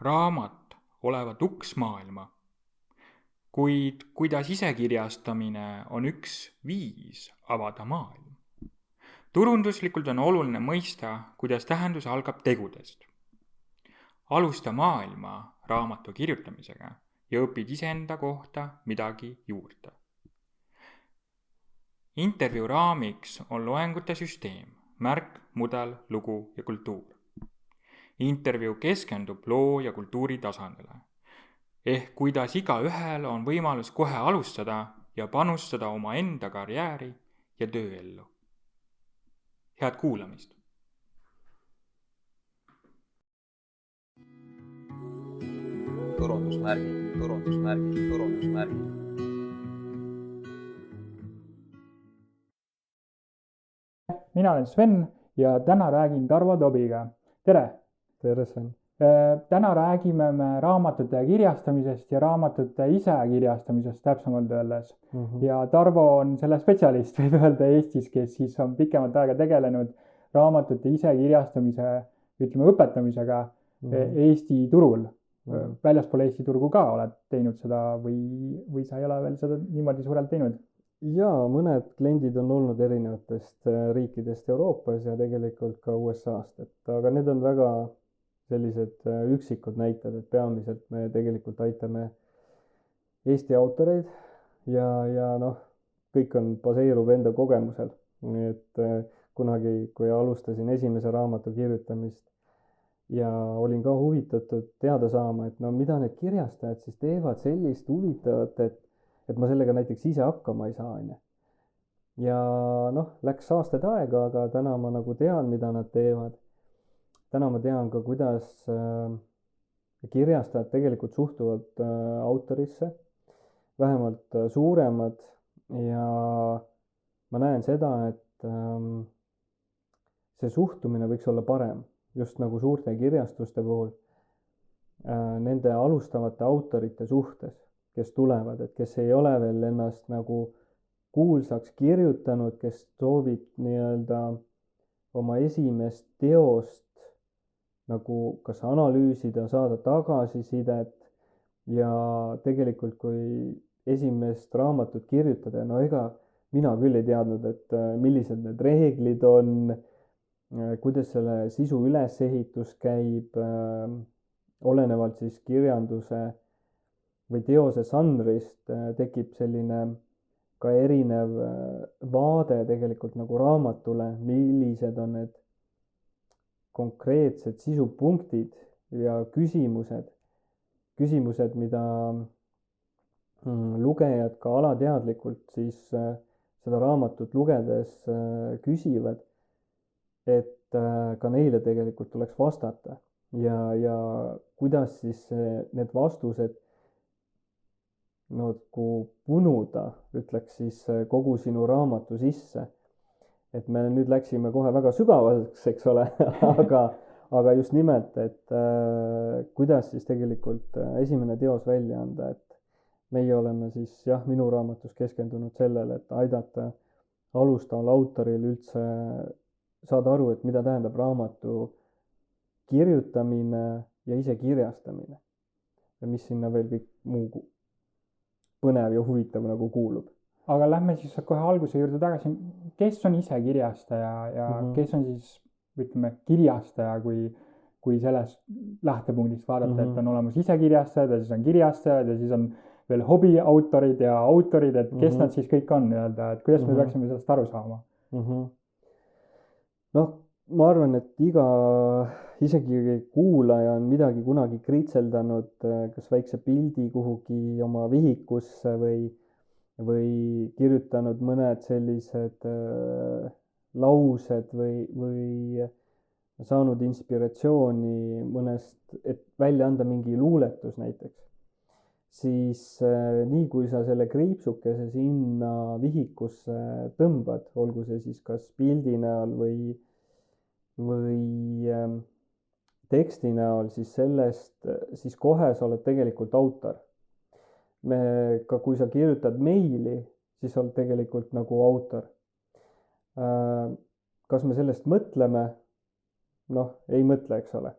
raamat olevat uks maailma, kuid kuidas isekirjastamine on üks viis avada maailm. Turunduslikult on oluline mõista, kuidas tähendus algab tegudest. Alusta maailma raamatu kirjutamisega ja õpid iseenda kohta midagi juurde. Intervjuu raamiks on loengute süsteem, märk, mudel, lugu ja kultuur. Intervjuu keskendub loo ja kultuuri tasandile, ehk kuidas igaühel on võimalus kohe alustada ja panustada oma enda karjääri ja tööellu. Head kuulamist! Turundusmärgid. Mina olen Sven ja täna räägin Tarvo Tobiga. Tere! Tere, Sven! Täna räägime me raamatute kirjastamisest ja raamatute ise kirjastamisest täpsemalt öeldes. Ja Tarvo on selle spetsialist, võib öelda Eestis, kes siis on pikemat aega tegelenud raamatute ise kirjastamise, õpetamisega Eesti turul. Väljaspool Eesti turgu ka oled teinud seda või sa ei ole veel seda niimoodi suurelt teinud? Jaa, mõned kliendid on olnud erinevatest riikidest Euroopas ja tegelikult ka USA-st, aga need on väga sellised üksikud näited, et peamiselt me tegelikult aitame Eesti autoreid ja kõik baseerub enda kogemusel. Nii et kunagi, kui alustasin esimese raamatu kirjutamist ja olin ka huvitatud teada saama, et mida need kirjastajad siis teevad sellist huvitavat, et ma sellega näiteks ise hakkama ei saa. Ja läks aastaid aega, aga täna ma tean, mida nad teevad. Täna ma tean ka, kuidas kirjastajad tegelikult suhtuvad autorisse, vähemalt suuremad, ja ma näen seda, et see suhtumine võiks olla parem, just nagu suurte kirjastuste puhul, nende alustavate autorite suhtes, kes tulevad, et kes ei ole veel ennast kuulsaks kirjutanud, kes soovib oma esimest teost kas analüüsida, saada tagasisidet ja tegelikult, kui esimest raamatut kirjutada, ega mina küll ei teadnud, et millised need reeglid on, kuidas selle sisu ülesehitus käib, olenevalt siis kirjanduse või teose žanrist tekib selline ka erinev vaade tegelikult raamatule, millised on need konkreetsed sisupunktid ja küsimused, mida lugejad ka alateadlikult siis seda raamatut lugedes küsivad, et ka neile tegelikult tuleks vastata ja kuidas siis need vastused punuda, ütleks siis kogu sinu raamatu sisse. Et me nüüd läksime kohe väga sügavaks, eks ole, aga just nimelt, et kuidas siis tegelikult esimene teos välja anda, et meie oleme siis minu raamatus keskendunud sellele, et aidata alustaval autoril üldse saada aru, et mida tähendab raamatu kirjutamine ja ise kirjastamine ja mis sinna veel kõik muu põnev ja huvitav kuulub. Aga lähme siis kohe alguse juurde tagasi. Kes on ise kirjastaja ja kes on siis, kirjastaja, kui sellest lähtepunktist vaadata, et on olemas ise kirjastajad ja siis on kirjastajad ja siis on veel hobiautorid ja autorid, et kes nad siis kõik on, et kuidas me peaksime sellest aru saama? Ma arvan, et isegi kuulaja on midagi kunagi kritseldanud, kas väikse pildi kuhugi oma vihikusse või kirjutanud mõned sellised laused või saanud inspiratsiooni mõnest, et välja anda mingi luuletus näiteks. Siis nii kui sa selle kriipsukese sinna vihikusse tõmbad, olgu see siis kas pildi näol või teksti näol, siis kohe sa oled tegelikult autor. Ka kui sa kirjutad meili, siis oled tegelikult autor. Kas me sellest mõtleme? Ei mõtle, eks ole.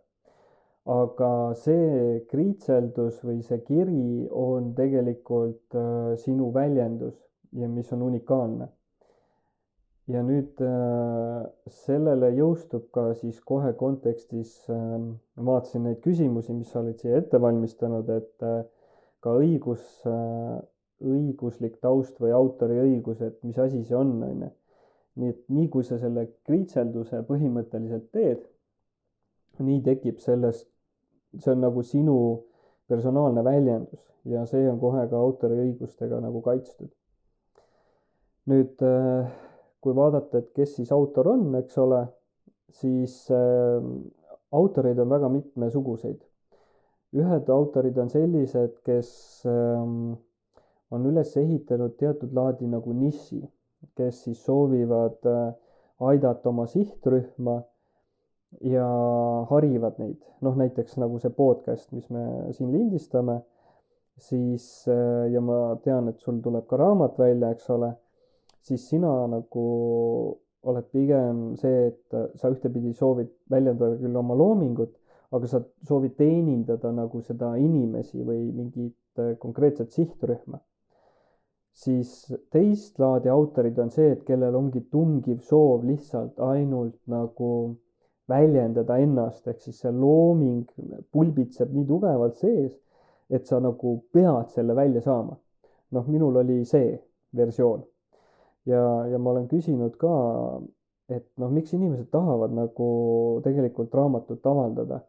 aga see kriitseldus või see kiri on tegelikult sinu väljendus ja mis on unikaalne. Ja nüüd sellele jõustub ka siis kohe kontekstis, vaatasin neid küsimusi, mis sa olid siia ette valmistanud, et ka õiguslik taust või autoriõigus, et mis asi see on, on ju. Nii et nii kui sa selle kriitselduse põhimõtteliselt teed, nii tekib sellest, see on nagu sinu personaalne väljendus ja see on kohe ka autoriõigustega nagu kaitstud. Nüüd, kui vaadata, et kes siis autor on, eks ole, siis autoreid on väga mitmesuguseid. Ühed autorid on sellised, kes on üles ehitanud teatud laadi nagu niši, kes siis soovivad aidata oma sihtrühma ja harivad neid. Noh, näiteks nagu see podcast, mis me siin lindistame, siis, ja ma tean, et sul tuleb ka raamat välja, eks ole, siis sina nagu oled pigem see, et sa ühtepidi soovid väljendada küll oma loomingut, aga sa soovid teenindada nagu seda inimesi või mingit konkreetset sihtrühma. Siis teist laadi autorid on see, et kellel ongi tungiv soov lihtsalt ainult nagu väljendada ennast, ehk siis see looming pulbitseb nii tugevalt sees, et sa nagu pead selle välja saama. Noh, minul oli see versioon. Ja ma olen küsinud ka, et noh, miks inimesed tahavad nagu tegelikult raamatut avaldada.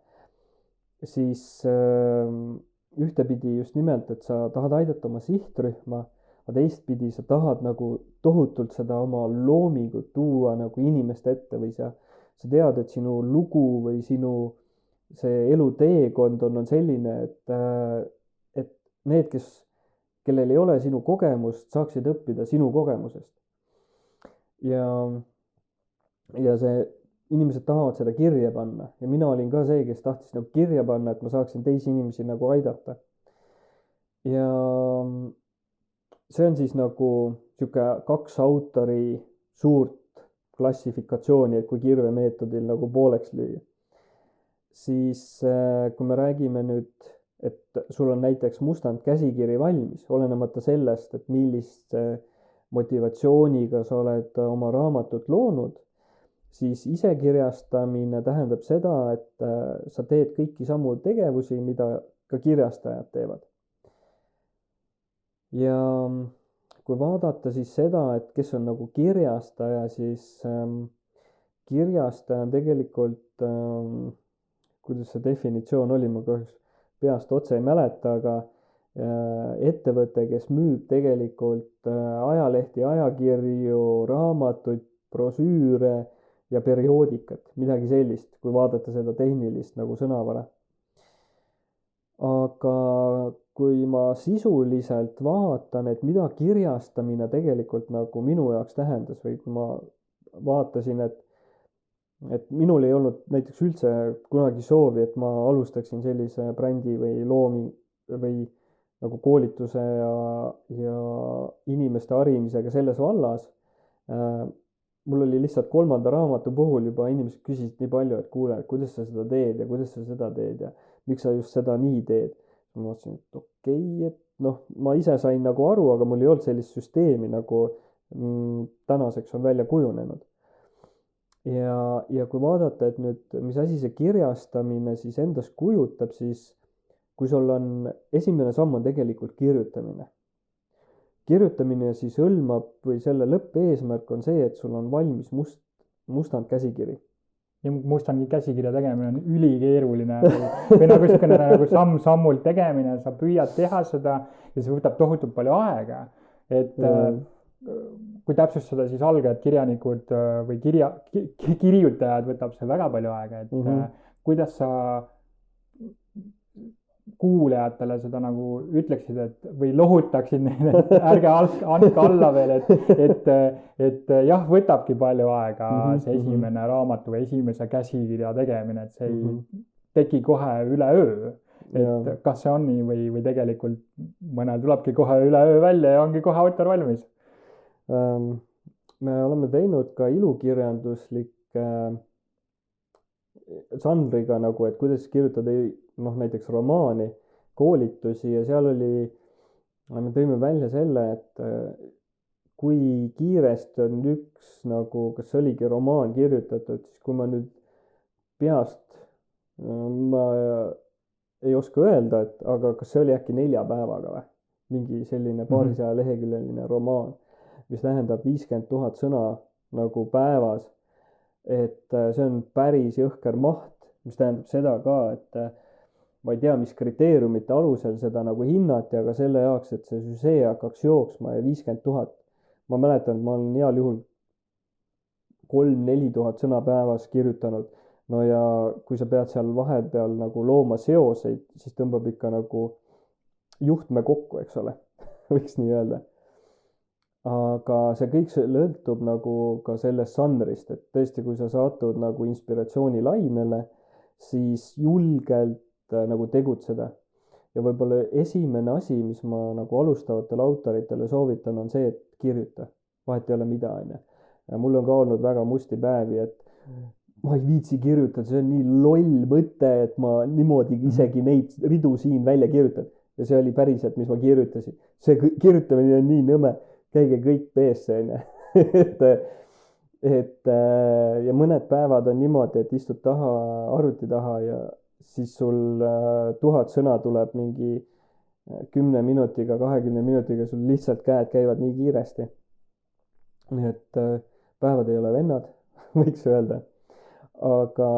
Siis ühtepidi just nimelt, et sa tahad aidata oma sihtrühma, aga teistpidi sa tahad nagu tohutult seda oma loomingut tuua nagu inimeste ette või sa tead, et sinu lugu või sinu see eluteekond on selline, et need, kellel ei ole sinu kogemust, saaksid õppida sinu kogemusest. Ja see, inimesed tahavad seda kirja panna ja mina olin ka see, kes tahtis nagu kirja panna, et ma saaksin teisi inimesi nagu aidata. Ja see on siis nagu sihuke 2 autori suurt klassifikatsiooni, et kui kirvemeetodil nagu pooleks lüüa. Siis kui me räägime nüüd, et sul on näiteks mustand käsikiri valmis, olenemata sellest, et millist motivatsiooniga sa oled oma raamatut loonud, siis isekirjastamine tähendab seda, et sa teed kõiki samu tegevusi, mida ka kirjastajad teevad. Ja kui vaadata siis seda, et kes on nagu kirjastaja, siis kirjastaja on tegelikult, kuidas see definitsioon oli, ma kahjuks peast otse ei mäleta, aga ettevõte, kes müüb tegelikult ajalehti, ajakirju, raamatuid, brosüüre ja perioodikat, midagi sellist, kui vaadata seda tehnilist nagu sõnavara. Aga kui ma sisuliselt vaatan, et mida kirjastamine tegelikult nagu minu jaoks tähendas või kui ma vaatasin, et minul ei olnud näiteks üldse kunagi soovi, et ma alustaksin sellise brändi või looming või nagu koolituse ja inimeste harimisega selles vallas. Mul oli lihtsalt 3. raamatu puhul juba inimesed küsisid nii palju, et kuule, kuidas sa seda teed ja kuidas sa seda teed ja miks sa just seda nii teed. Ma mõtlesin, et okei, et noh, ma ise sain nagu aru, aga mul ei olnud sellist süsteemi nagu tänaseks on välja kujunenud. Ja kui vaadata, et nüüd, mis asi see kirjastamine siis endast kujutab, siis kui sul on esimene samm on tegelikult kirjutamine. Kirjutamine siis hõlmab või selle lõppeesmärk on see, et sul on valmis mustand käsikiri. Ja mustandi käsikirja tegemine on ülikeeruline või nagu niisugune nagu samm-sammult tegemine, sa püüad teha seda ja see võtab tohutult palju aega. Et kui täpsustada, siis algajad kirjanikud või kirjutajad võtab see väga palju aega, et kuidas sa kuulajatele seda nagu ütleksid, et või lohutaksid neile, et ärge andke alla veel, et jah, võtabki palju aega see esimene raamatu või esimese käsikirja tegemine, et see ei teki kohe üleöö. Et kas see on nii või tegelikult mõnel tulebki kohe üleöö välja ja ongi kohe autor valmis? Me oleme teinud ka ilukirjanduslikke žanriga nagu, et kuidas kirjutada noh, näiteks romaani, koolitusi ja seal oli, me tõime välja selle, et kui kiiresti on üks nagu, kas see oligi romaan kirjutatud, siis kui ma nüüd peast, ma ei oska öelda, et aga kas see oli äkki 4 päevaga või? Mingi selline paarisaja leheküljeline romaan, mis tähendab 50 000 sõna nagu päevas. Et see on päris jõhker maht, mis tähendab seda ka, et ma ei tea, mis kriteeriumite alusel seda nagu hinnati, aga selle jaoks, et see süžee hakkaks jooksma ja 50 000. Ma mäletan, et ma olen heal juhul 3-4 tuhat sõna päevas kirjutanud. No ja kui sa pead seal vahepeal nagu looma seoseid, siis tõmbab ikka nagu juhtme kokku, eks ole, võiks nii öelda. Aga see kõik sõltub nagu ka sellest žanrist, et tõesti, kui sa satud nagu inspiratsioonilainele, siis julgelt nagu tegutseda. Ja võib-olla esimene asi, mis ma nagu alustavatele autoritele soovitan, on see, et kirjuta. Vahet ei ole mida, on. Ja mul on ka olnud väga musti päevi, et ma ei viitsi kirjutada, see on nii loll mõte, et ma niimoodi isegi neid ridu siin välja kirjutan. Ja see oli päriselt, mis ma kirjutasin. See kirjutamine on nii nõme, käige kõik peesse, on. Ja mõned päevad on niimoodi, et istud arvuti taha ja siis sul 1000 sõna tuleb mingi 10 minutiga, 20 minutiga, sul lihtsalt käed käivad nii kiiresti. Nii et päevad ei ole vennad, võiks öelda. Aga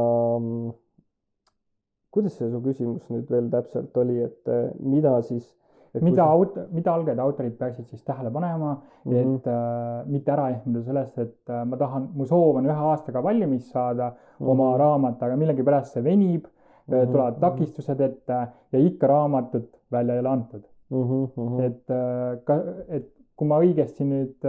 kuidas see su küsimus nüüd veel täpselt oli, et mida siis... Mida algajad autorid peaksid siis tähele panema, et mitte ära ehmuda sellest, et mu soov on 1 aastaga valmis saada oma raamat, aga millegipärast see venib, tulevad takistused ette ja ikka raamatut välja ei ole antud. Et kui ma õigesti nüüd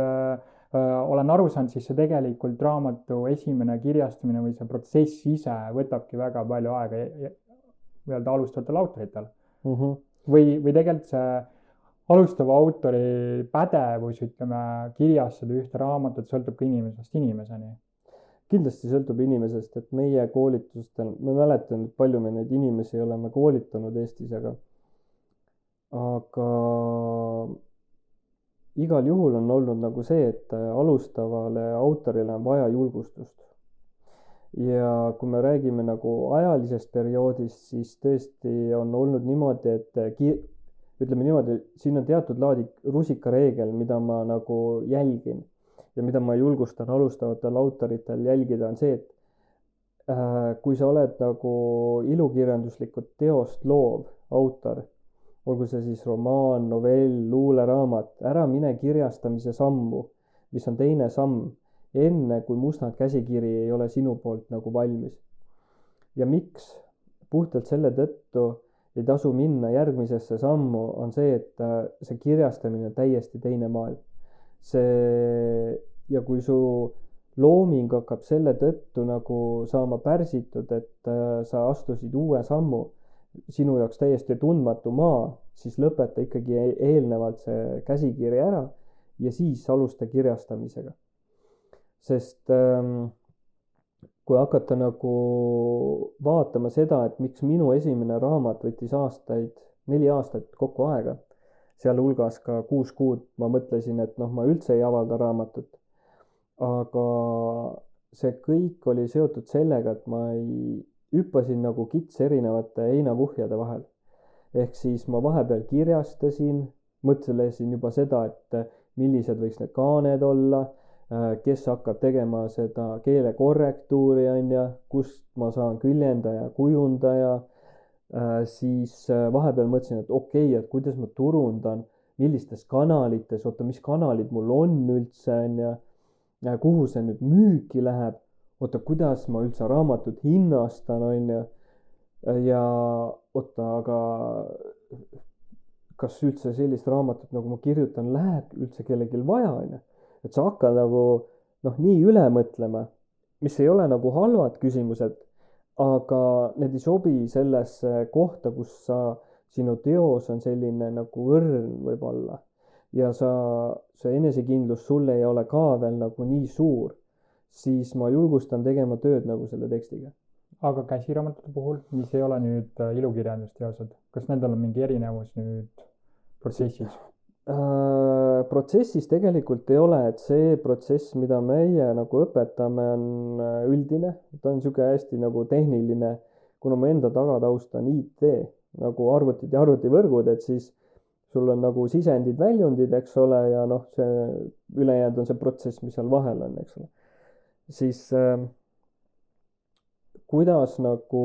olen aru saanud, siis see tegelikult raamatu esimene kirjastamine või see protsess ise võtabki väga palju aega öelda alustavatel autoritel. Või tegelikult see alustava autori pädevus, ütleme, kirjastada ühte raamatut sõltub ka inimesest inimeseni. Kindlasti sõltub inimesest, et meie koolitustel, ma mäletan, et palju me neid inimesi oleme koolitanud Eestis, aga igal juhul on olnud nagu see, et alustavale autorile on vaja julgustust. Ja kui me räägime nagu ajalisest perioodist, siis tõesti on olnud niimoodi, et ütleme niimoodi, siin on teatud laadi rusikareegel, mida ma nagu jälgin ja mida ma julgustan alustavatel autoritel jälgida, on see, et kui sa oled nagu ilukirjanduslikult teost loov autor, olgu see siis romaan, novell, luuleraamat, ära mine kirjastamise sammu, mis on teine samm, enne kui mustad käsikiri ei ole sinu poolt nagu valmis. Ja miks? Puhtalt selle tõttu ei tasu minna järgmisesse sammu, on see, et see kirjastamine on täiesti teine maailm. Ja kui su looming hakkab selle tõttu nagu saama pärsitud, et sa astusid uue sammu, sinu jaoks täiesti tundmatu maa, siis lõpeta ikkagi eelnevalt see käsikiri ära ja siis alusta kirjastamisega. Sest kui hakata nagu vaatama seda, et miks minu esimene raamat võttis 4 aastat kokku aega, seal hulgas ka 6 kuud ma mõtlesin, et ma üldse ei avalda raamatut. Aga see kõik oli seotud sellega, et ma hüppasin nagu kits erinevate heinakuhjade vahel. Ehk siis ma vahepeal kirjastasin, mõtlesin juba seda, et millised võiks need kaaned olla, kes hakkab tegema seda keelekorrektuuri, kust ma saan küljendaja, kujundaja, siis vahepeal mõtlesin, et okei, et kuidas ma turundan, millistes kanalites, mis kanalid mul on üldse, kuhu see nüüd müüki läheb, kuidas ma üldse raamatut hinnastan, ja aga kas üldse sellist raamatut, nagu ma kirjutan, läheb üldse kellelgi vaja, et sa hakkad nagu nii üle mõtlema, mis ei ole nagu halvad küsimused, aga need ei sobi sellesse kohta, kus sinu teos on selline nagu õrn võib-olla ja see enesekindlus sulle ei ole ka veel nagu nii suur, siis ma julgustan tegema tööd nagu selle tekstiga. aga käsiraamatute puhul, mis ei ole nüüd ilukirjandusteosed, kas nendel on mingi erinevus nüüd protsessis? Protsessis tegelikult ei ole, et see protsess, mida meie nagu õpetame, on üldine, ta on niisugune hästi nagu tehniline, kuna mu enda tagataust on IT, nagu arvutid ja arvutivõrgud, et siis sul on nagu sisendid, väljundid, eks ole, ja noh, see ülejäänud on see protsess, mis seal vahel on, eks ole. Siis kuidas nagu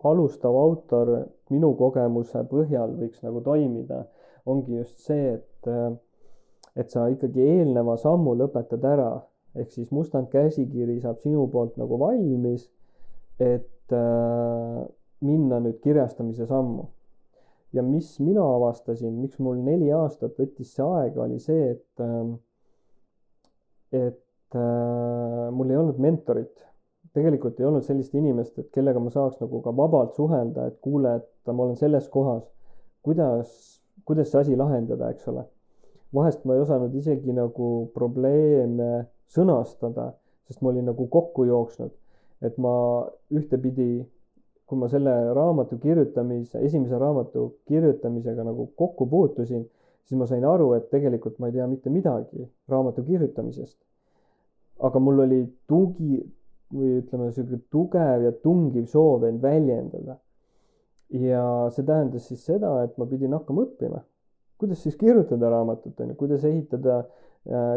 alustav autor minu kogemuse põhjal võiks nagu toimida, ongi just see, et sa ikkagi eelneva sammu lõpetad ära, ehk siis mustandkäsikiri saab sinu poolt nagu valmis, et minna nüüd kirjastamise sammu. Ja mis mina avastasin, miks mul 4 aastat võttis see aega, oli see, et mul ei olnud mentorit. Tegelikult ei olnud sellist inimest, et kellega ma saaks nagu ka vabalt suhelda, et kuule, et ma olen selles kohas, kuidas see asi lahendada, eks ole. Vahest ma ei osanud isegi nagu probleeme sõnastada, sest ma olin nagu kokku jooksnud, et ma ühtepidi, kui ma selle esimese raamatu kirjutamisega nagu kokku puutusin, siis ma sain aru, et tegelikult ma ei tea mitte midagi raamatu kirjutamisest. Aga mul oli tugev ja tungiv soov end väljendada. Ja see tähendas siis seda, et ma pidin hakkama õppima. Kuidas siis kirjutada raamatut, kuidas ehitada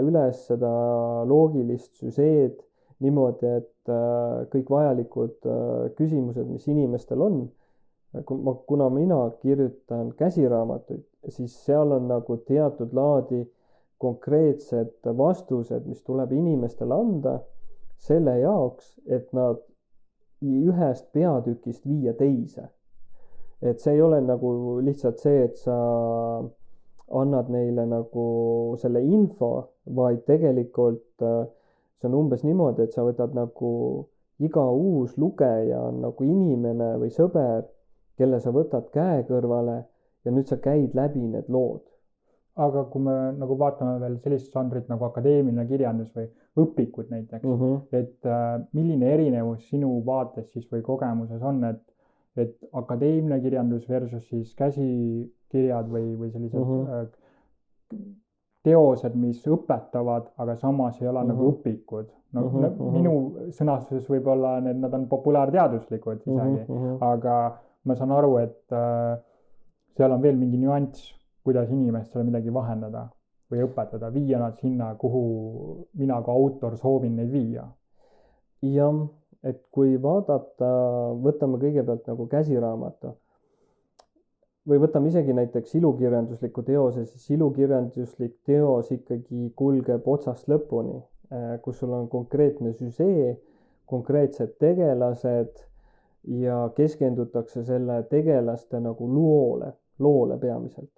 üles seda loogilist süžeed niimoodi, et kõik vajalikud küsimused, mis inimestel on, kuna mina kirjutan käsiraamatuid, siis seal on nagu teatud laadi konkreetsed vastused, mis tuleb inimestele anda selle jaoks, et nad ühest peatükist viia teise. Et see ei ole nagu lihtsalt see, et sa annad neile nagu selle info, vaid tegelikult see on umbes niimoodi, et sa võtad nagu iga uus lugeja on nagu inimene või sõber, kelle sa võtad käe kõrvale ja nüüd sa käid läbi need lood. Aga kui me nagu vaatame veel sellist žanrit nagu akadeemiline kirjandus või õpikud näiteks, et milline erinevus sinu vaates siis või kogemuses on, et akadeemiline kirjandus versus siis käsikirjad või sellised teosed, mis õpetavad, aga samas ei ole nagu õpikud. Minu sõnastuses võib-olla nad on populaarteaduslikud isegi, aga ma saan aru, et seal on veel mingi nüanss, kuidas inimestele midagi vahendada või õpetada, viia nad sinna, kuhu mina kui autor soovin neid viia. Jah, et kui vaadata, võtame kõigepealt nagu käsiraamatu või võtame isegi näiteks ilukirjandusliku teose, siis ilukirjanduslik teos ikkagi kulgeb otsast lõpuni, kus sul on konkreetne süžee, konkreetsed tegelased ja keskendutakse selle tegelaste nagu loole peamiselt.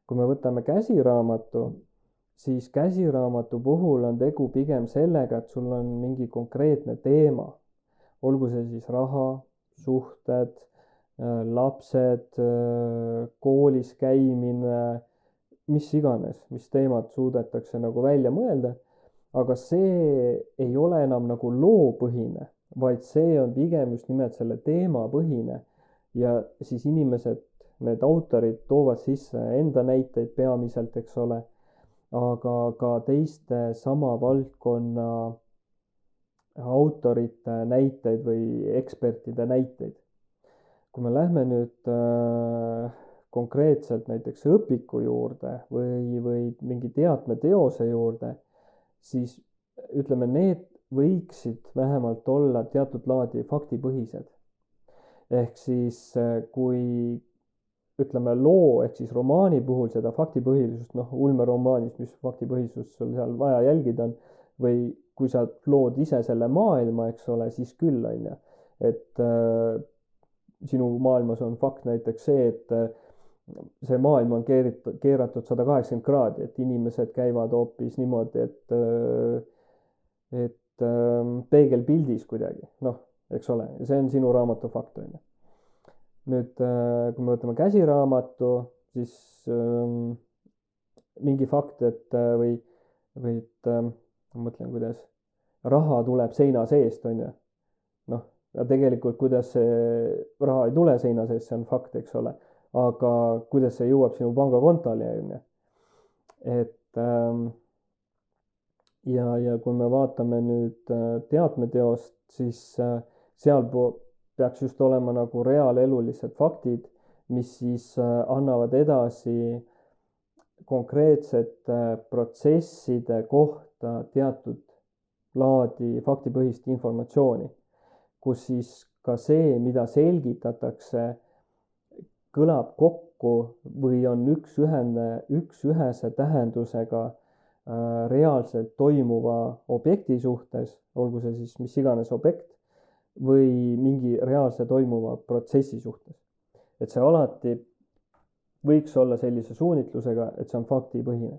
Kui me võtame käsiraamatu, siis käsiraamatu puhul on tegu pigem sellega, et sul on mingi konkreetne teema. Olgu see siis raha, suhted, lapsed, koolis käimine, mis iganes, mis teemad suudetakse nagu välja mõelda. Aga see ei ole enam nagu loopõhine, vaid see on pigem just nimelt selle teemapõhine. Ja siis inimesed, need autorid toovad sisse enda näiteid peamiselt, eks ole, aga ka teiste sama valdkonna autorite näiteid või ekspertide näiteid. Kui me lähme nüüd konkreetselt näiteks õpiku juurde või mingi teatmeteose juurde, siis ütleme, need võiksid vähemalt olla teatud laadi faktipõhised. Ehk siis kui ütleme loo ehk siis romaani puhul seda faktipõhilisust, ulmeromaanis, mis faktipõhisust sul seal vaja jälgida on, või kui sa lood ise selle maailma, eks ole, siis küll on ju, et sinu maailmas on fakt näiteks see, et see maailm on keeratud 180 kraadi, et inimesed käivad hoopis niimoodi, et peegelpildis kuidagi, eks ole, ja see on sinu raamatu fakt on ju. Nüüd, kui me võtame käsiraamatu, siis mingi fakt, et või et ma mõtlen, kuidas raha tuleb seina seest, on ju. ja tegelikult, kuidas see raha ei tule seina sees, see on fakt, eks ole. Aga kuidas see jõuab sinu pangakontole, on ju. Et ja kui me vaatame nüüd teadmeteost, siis seal peaks just olema nagu reaalelulised faktid, mis siis annavad edasi konkreetsete protsesside kohta teatud laadi faktipõhist informatsiooni, kus siis ka see, mida selgitatakse, kõlab kokku või on üksühese tähendusega reaalselt toimuva objekti suhtes, olgu see siis mis iganes objekt, või mingi reaalse toimuva protsessi suhtes. Et see alati võiks olla sellise suunitlusega, et see on faktipõhine.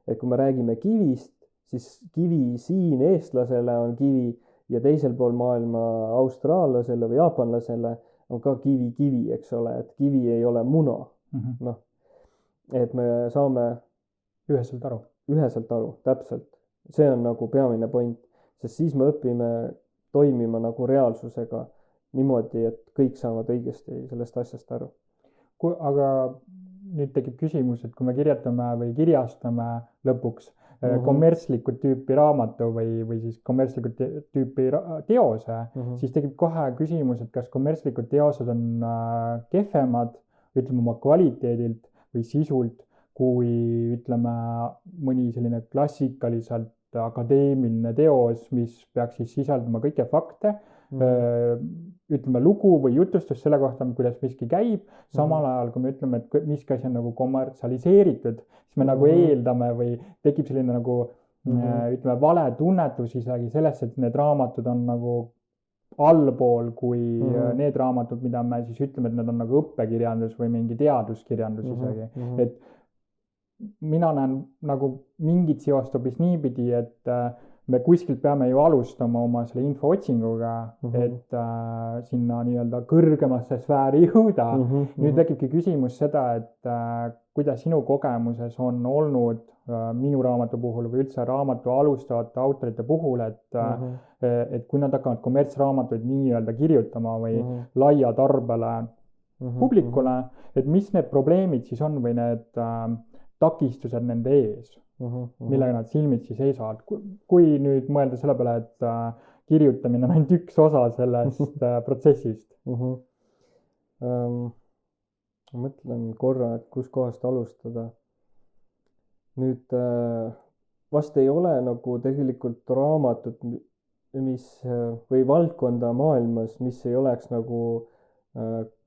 Et kui me räägime kivist, siis kivi siin eestlasele on kivi ja teisel pool maailma austraallasele või jaapanlasele on ka kivi, eks ole, et kivi ei ole muna. Noh, et me saame üheselt aru, täpselt. See on nagu peamine point, sest siis me õpime toimima nagu reaalsusega niimoodi, et kõik saavad õigesti sellest asjast aru. Aga nüüd tekib küsimus, et kui me kirjutame või kirjastame lõpuks kommertslikku tüüpi raamatu või siis kommertslikku tüüpi teose, siis tekib kohe küsimus, et kas kommertslikud teosed on kehvemad, ütleme oma kvaliteedilt või sisult, kui ütleme mõni selline klassikaliselt akadeemiline teos, mis peaks siis sisaldama kõiki fakte, ütleme lugu või jutustus selle kohta, kuidas miski käib, samal ajal kui me ütleme, et miski asi on nagu kommertsialiseeritud, siis me nagu eeldame või tekib selline nagu ütleme vale tunnetus isegi sellest, et need raamatud on nagu allpool kui need raamatud, mida me siis ütleme, et need on nagu õppekirjandus või mingi teaduskirjandus isegi, et mina näen nagu mingit seost hoopis niipidi, et me kuskilt peame ju alustama oma selle info-otsinguga, et sinna nii-öelda kõrgemasse sfääri jõuda. Nüüd tekibki küsimus seda, et kuidas sinu kogemuses on olnud minu raamatu puhul või üldse raamatu alustavate autorite puhul, et kui nad hakkavad kommertsraamatuid nii-öelda kirjutama või laia tarbele publikule, et mis need probleemid siis on või need takistused nende ees, millega nad silmitsi seisavad. Kui nüüd mõelda selle peale, et kirjutamine on ainult üks osa sellest protsessist. Mõtlen korra, et kus kohast alustada. Nüüd vast ei ole nagu tegelikult raamatut, või valdkonda maailmas, mis ei oleks nagu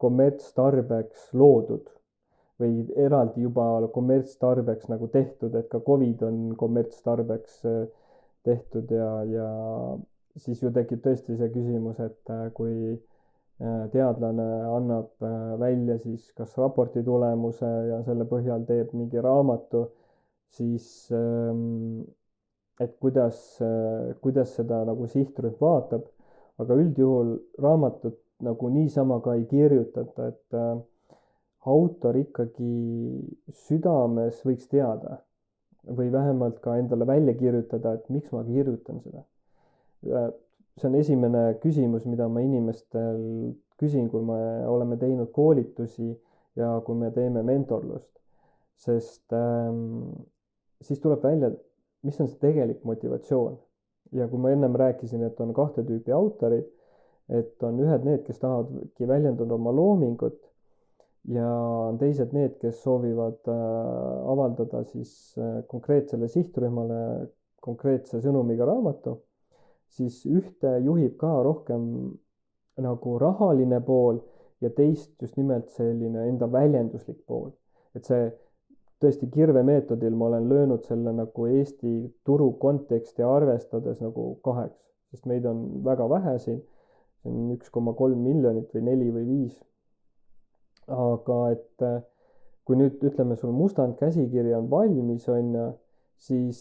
kommertstarbeks loodud või eraldi juba kommertstarbeks nagu tehtud, et ka COVID on kommertstarbeks tehtud ja siis ju tekib tõesti see küsimus, et kui teadlane annab välja siis kas raporti tulemuse ja selle põhjal teeb mingi raamatu, siis et kuidas seda nagu sihtrühm vaatab, aga üldjuhul raamatut nagu niisama ka ei kirjutata, et autor ikkagi südames võiks teada või vähemalt ka endale välja kirjutada, et miks ma kirjutan seda. See on esimene küsimus, mida ma inimestel küsin, kui me oleme teinud koolitusi ja kui me teeme mentorlust, sest siis tuleb välja, mis on see tegelik motivatsioon. Ja kui ma ennem rääkisin, et on kahte tüüpi autorid, et on ühed need, kes tahavadki väljendada oma loomingut ja on teised need, kes soovivad avaldada siis konkreetsele sihtrühmale konkreetse sõnumiga raamatu, siis ühte juhib ka rohkem nagu rahaline pool ja teist just nimelt selline enda väljenduslik pool. Et see tõesti kirvemeetodil ma olen löönud selle nagu Eesti turu konteksti arvestades nagu kaheks, sest meid on väga vähe siin, see on 1,3 miljonit või 4 või 5. Aga et kui nüüd ütleme, sul mustand käsikiri on valmis, siis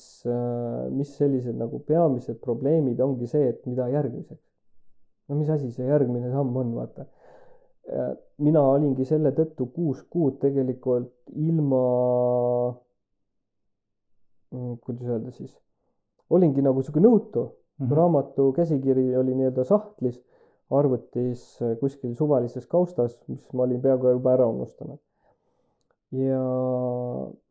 mis sellised nagu peamised probleemid ongi see, et mida järgmiseks. No mis asi see järgmine samm on, vaata. Mina olingi selle tõttu 6 kuud tegelikult ilma, kuidas öelda siis, olingi nagu siuke nõutu. Raamatu käsikiri oli nii-öelda sahtlis, arvutis kuskil suvalises kaustas, mis ma olin peaaegu juba ära unustanud. Ja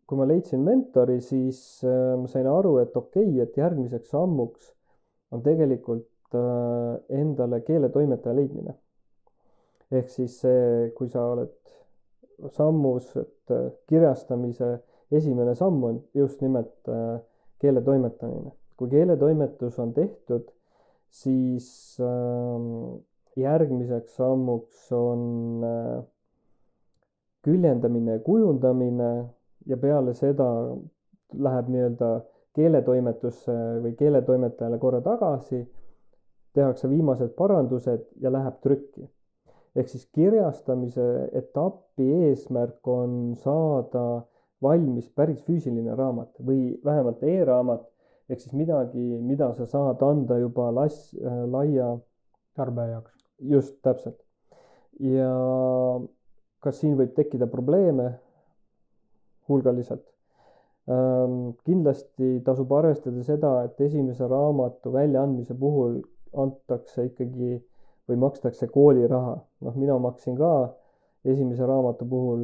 kui ma leidsin mentori, siis ma sain aru, et okei, et järgmiseks sammuks on tegelikult endale keeletoimetaja leidmine. Ehk siis see, kui sa oled sammus, et kirjastamise esimene samm on just nimelt keeletoimetamine. Kui keeletoimetus on tehtud, siis järgmiseks sammuks on küljendamine ja kujundamine ja peale seda läheb nii-öelda keeletoimetusse või keeletoimetajale korra tagasi, tehakse viimased parandused ja läheb trükki. Ehk siis kirjastamise etapi eesmärk on saada valmis päris füüsiline raamat või vähemalt e-raamat, ehk siis midagi, mida sa saad anda juba laia tarbija jaoks. Just, täpselt. Ja kas siin võib tekkida probleeme? Hulgaliselt. Kindlasti tasub arvestada seda, et esimese raamatu väljaandmise puhul antakse ikkagi või makstakse kooliraha. Mina maksin ka esimese raamatu puhul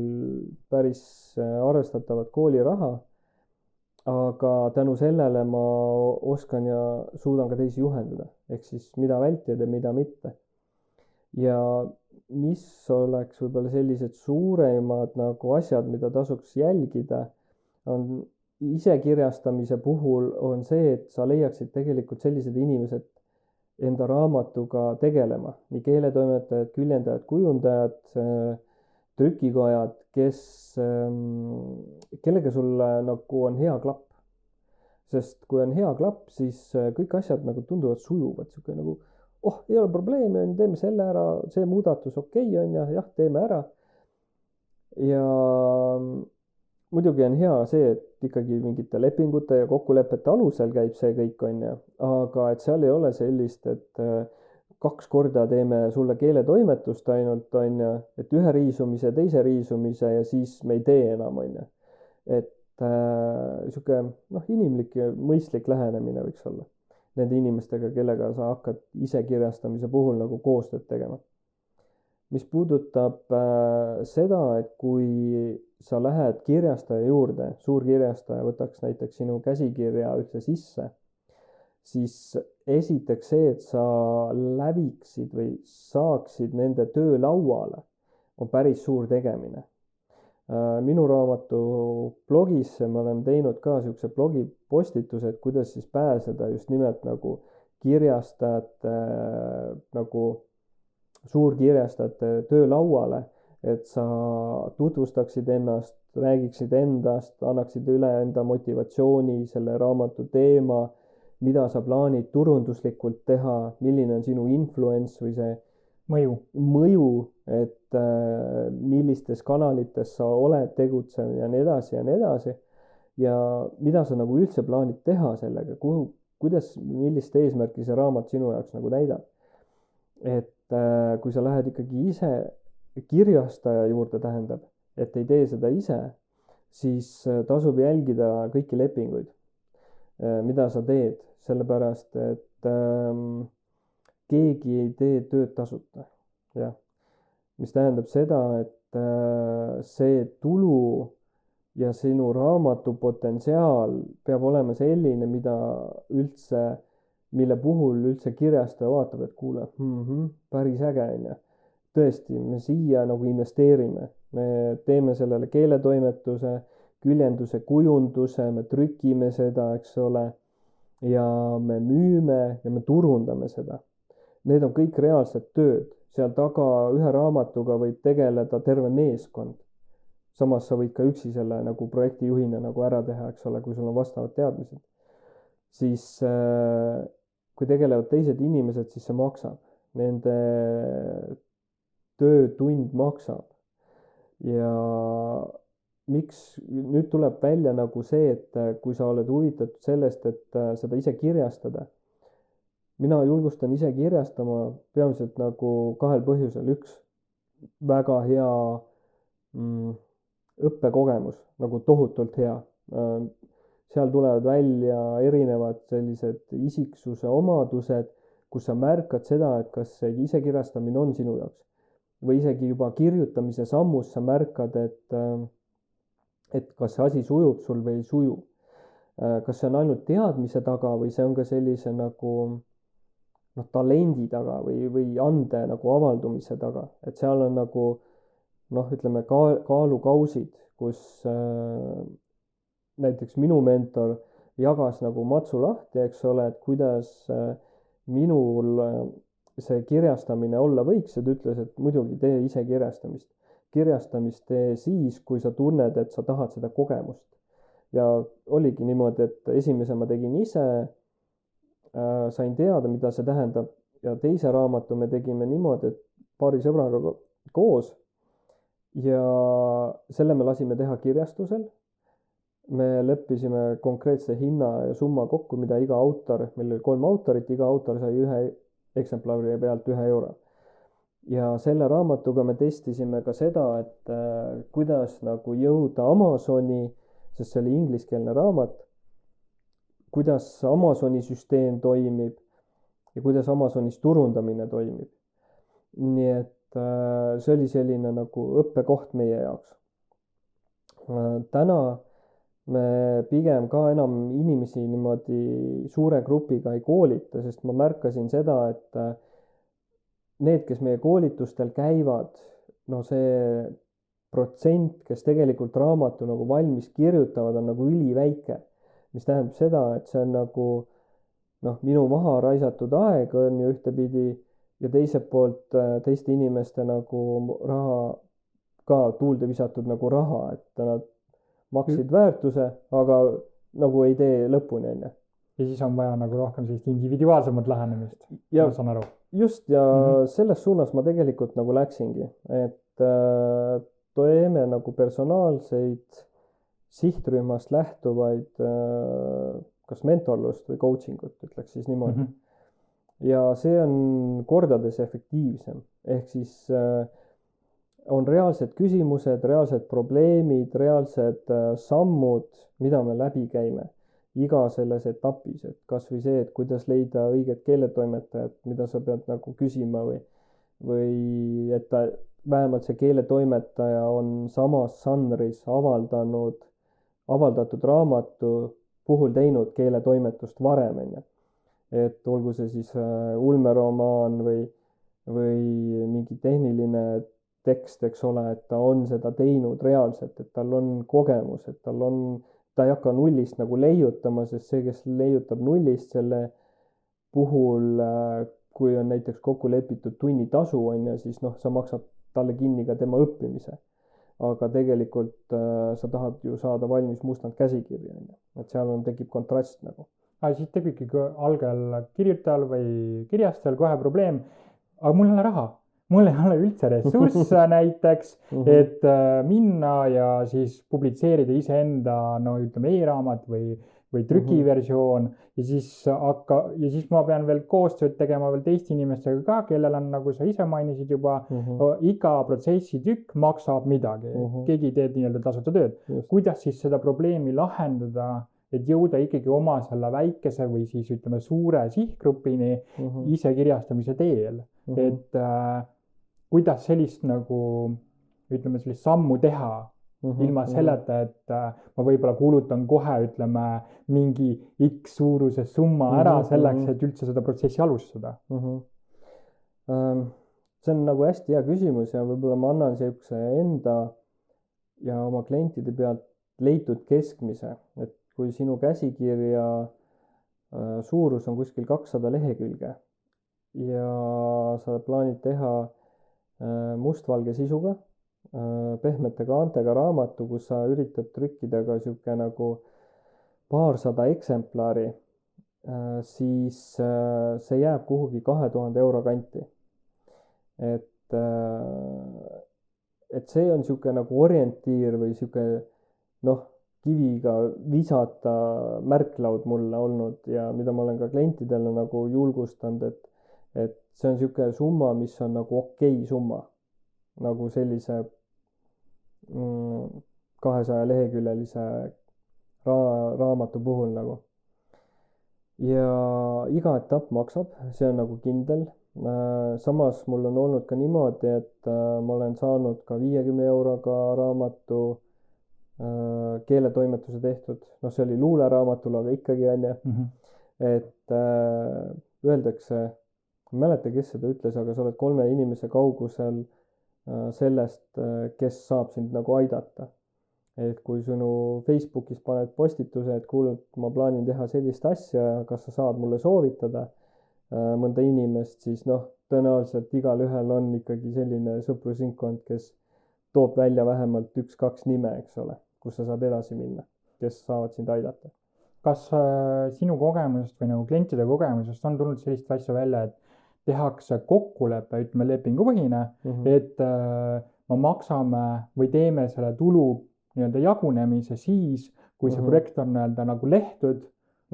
päris arvestatavat kooliraha, aga tänu sellele ma oskan ja suudan ka teisi juhendada, ehk siis mida vältida ja mida mitte. Ja mis oleks võib-olla sellised suuremad nagu asjad, mida tasuks jälgida, on isekirjastamise puhul on see, et sa leiaksid tegelikult sellised inimesed enda raamatuga tegelema, nii keeletoimetajad, küljendajad, kujundajad, trükikojad, kellega sul nagu on hea klapp. Sest kui on hea klapp, siis kõik asjad nagu tunduvad sujuvad, siuke nagu ei ole probleemi, teeme selle ära, see muudatus okei on ja jah, teeme ära. Ja muidugi on hea see, et ikkagi mingite lepingute ja kokkulepete alusel käib see kõik on ja, aga et seal ei ole sellist, et 2 korda teeme sulle keeletoimetust ainult on ja, et ühe riisumise, teise riisumise ja siis me ei tee enam on ja. Et siuke inimlik ja mõistlik lähenemine võiks olla nende inimestega, kellega sa hakkad ise kirjastamise puhul nagu koostööd tegema. Mis puudutab seda, et kui sa lähed kirjastaja juurde, suurkirjastaja võtaks näiteks sinu käsikirja üldse sisse, siis esiteks see, et sa läviksid või saaksid nende töö lauale, on päris suur tegemine. Minu raamatu blogisse ma olen teinud ka siukse blogipostituse, et kuidas siis pääseda just nimelt nagu kirjastajate, nagu suurkirjastajate töö lauale, et sa tutvustaksid ennast, räägiksid endast, annaksid üle enda motivatsiooni, selle raamatu teema, mida sa plaanid turunduslikult teha, milline on sinu influence või see mõju, et millistes kanalites sa oled tegutsenud ja nii edasi ja nii edasi. Ja mida sa nagu üldse plaanid teha sellega, kuidas, millist eesmärki see raamat sinu jaoks nagu täidab. Et kui sa lähed ikkagi ise kirjastaja juurde, tähendab, et ei tee seda ise, siis tasub jälgida kõiki lepinguid, mida sa teed, sellepärast et keegi ei tee tööd tasuta, jah. Mis tähendab seda, et see tulu ja sinu raamatu potentsiaal peab olema selline, mille puhul üldse kirjastaja vaatab, et kuule, päris äge on ja. Tõesti, me siia nagu investeerime, me teeme sellele keeletoimetuse, küljenduse, kujunduse, me trükime seda, eks ole, ja me müüme ja me turundame seda. Need on kõik reaalsed tööd, seal taga ühe raamatuga võib tegeleda terve meeskond. Samas sa võid ka üksi selle nagu projektijuhina nagu ära teha, eks ole, kui sul on vastavad teadmised. Siis kui tegelevad teised inimesed, siis see maksab. Nende töötund maksab. Ja miks nüüd tuleb välja nagu see, et kui sa oled huvitatud sellest, et seda ise kirjastada, mina julgustan ise kirjastama peamiselt nagu 2 põhjusel. Üks, väga hea õppekogemus, nagu tohutult hea. Seal tulevad välja erinevad sellised isiksuse omadused, kus sa märkad seda, et kas see isekirjastamine on sinu jaoks või isegi juba kirjutamise sammus sa märkad, et kas see asi sujub sul või ei suju. Kas see on ainult teadmise taga või see on ka sellise nagu talendi taga või ande nagu avaldumise taga, et seal on nagu ütleme kaalukausid, kus näiteks minu mentor jagas nagu matsu lahti, eks ole, et kuidas minul see kirjastamine olla võiks, ja ta ütles, et muidugi tee ise kirjastamist. Kirjastamist tee siis, kui sa tunned, et sa tahad seda kogemust. Ja oligi niimoodi, et esimese ma tegin ise, sain teada, mida see tähendab, ja teise raamatu me tegime niimoodi, et paari sõbraga koos ja selle me lasime teha kirjastusel. Me leppisime konkreetse hinna ja summa kokku, mida iga autor, meil oli 3 autorit, iga autor sai 1 eksemplari pealt 1 euro. Ja selle raamatuga me testisime ka seda, et kuidas nagu jõuda Amazoni, sest see oli ingliskeelne raamat, kuidas Amazoni süsteem toimib ja kuidas Amazonis turundamine toimib. Nii et see oli selline nagu õppekoht meie jaoks. Täna me pigem ka enam inimesi niimoodi suure grupiga ei koolita, sest ma märkasin seda, et need, kes meie koolitustel käivad, see protsent, kes tegelikult raamatu nagu valmis kirjutavad, on nagu üliväike, mis tähendab seda, et see on nagu minu maha raisatud aeg on ju ühtepidi ja teiselt poolt teiste inimeste nagu raha ka tuulde visatud nagu raha, et nad maksid väärtuse, aga nagu ei tee lõpuni, on ju. Ja siis on vaja nagu rohkem sellist individuaalsemat lähenemist, ma saan aru. Just, ja selles suunas ma tegelikult nagu läksingi, et teeme nagu personaalseid sihtrühmast lähtuvaid kas mentorlust või coachingut, ütleks siis niimoodi. Ja see on kordades efektiivsem, ehk siis on reaalsed küsimused, reaalsed probleemid, reaalsed sammud, mida me läbi käime iga selles etapis, et kas või see, et kuidas leida õiget keeletoimetajat, mida sa pead nagu küsima või et ta, vähemalt see keeletoimetaja on samas žanris avaldatud raamatu puhul teinud keeletoimetust varem, on ju. Et olgu see siis ulmeromaan või mingi tehniline tekst, eks ole, et ta on seda teinud reaalselt, et tal on kogemus, et ta ei hakka nullist nagu leiutama, sest see, kes leiutab nullist, selle puhul, kui on näiteks kokku lepitud tunnitasu, on ju, siis sa maksad talle kinni ka tema õppimise. Aga tegelikult sa tahad ju saada valmis mustand käsikirja, on ju. Et seal tekib kontrast nagu. Siis tekibki algel kirjutajal või kirjastajal kohe probleem, aga mul ei ole raha. Mul ei ole üldse ressursse näiteks, et minna ja siis publitseerida iseenda, ütleme e-raamat või trükiversioon ja siis ma pean veel koostööd tegema veel teiste inimestega ka, kellel on, nagu sa ise mainisid juba, iga protsessi tükk maksab midagi, keegi teeb nii-öelda tasuta tööd. Kuidas siis seda probleemi lahendada, et jõuda ikkagi oma selle väikese või siis ütleme suure sihtgrupini isekirjastamise teel, et kuidas sellist nagu, ütleme, sellist sammu teha ilma selleta, et ma võib-olla kuulutan kohe, ütleme, mingi X suuruse summa ära selleks, et üldse seda protsessi alustada? See on nagu hästi hea küsimus ja võib-olla ma annan sellise enda ja oma klientide pealt leitud keskmise, et kui sinu käsikirja suurus on kuskil 200 lehekülge ja sa plaanid teha mustvalge sisuga, pehmete kaantega raamatu, kus sa üritad trükkida ka sihuke nagu paarsada eksemplari, siis see jääb kuhugi 2000 euro kanti. Et see on sihuke nagu orientiir või sihuke kiviga visata märklaud mulle olnud ja mida ma olen ka klientidele nagu julgustanud, et see on sihuke summa, mis on nagu okei summa, nagu sellise 200 leheküljelise raamatu puhul nagu. ja iga etapp maksab, see on nagu kindel. Samas mul on olnud ka niimoodi, et ma olen saanud ka 50 euroga raamatu keeletoimetuse tehtud, noh, see oli luuleraamatul, aga ikkagi on ju, et öeldakse, ma ei mäleta, kes seda ütles, aga sa oled 3 inimese kaugusel sellest, kes saab sind nagu aidata. Et kui sinu Facebookis paned postituse, et kuule, ma plaanin teha sellist asja, kas sa saad mulle soovitada mõnda inimest, siis noh, tõenäoliselt igalühel on ikkagi selline sõprusringkond, kes toob välja vähemalt 1-2 nime, eks ole, kus sa saad edasi minna, kes saavad sind aidata. Kas sinu kogemusest või nagu klientide kogemusest on tulnud sellist asja välja, et tehakse kokkulepe, ütleme lepingupõhine, et me maksame või teeme selle tulu nii-öelda jagunemise siis, kui see projekt on nii-öelda nagu lehtud,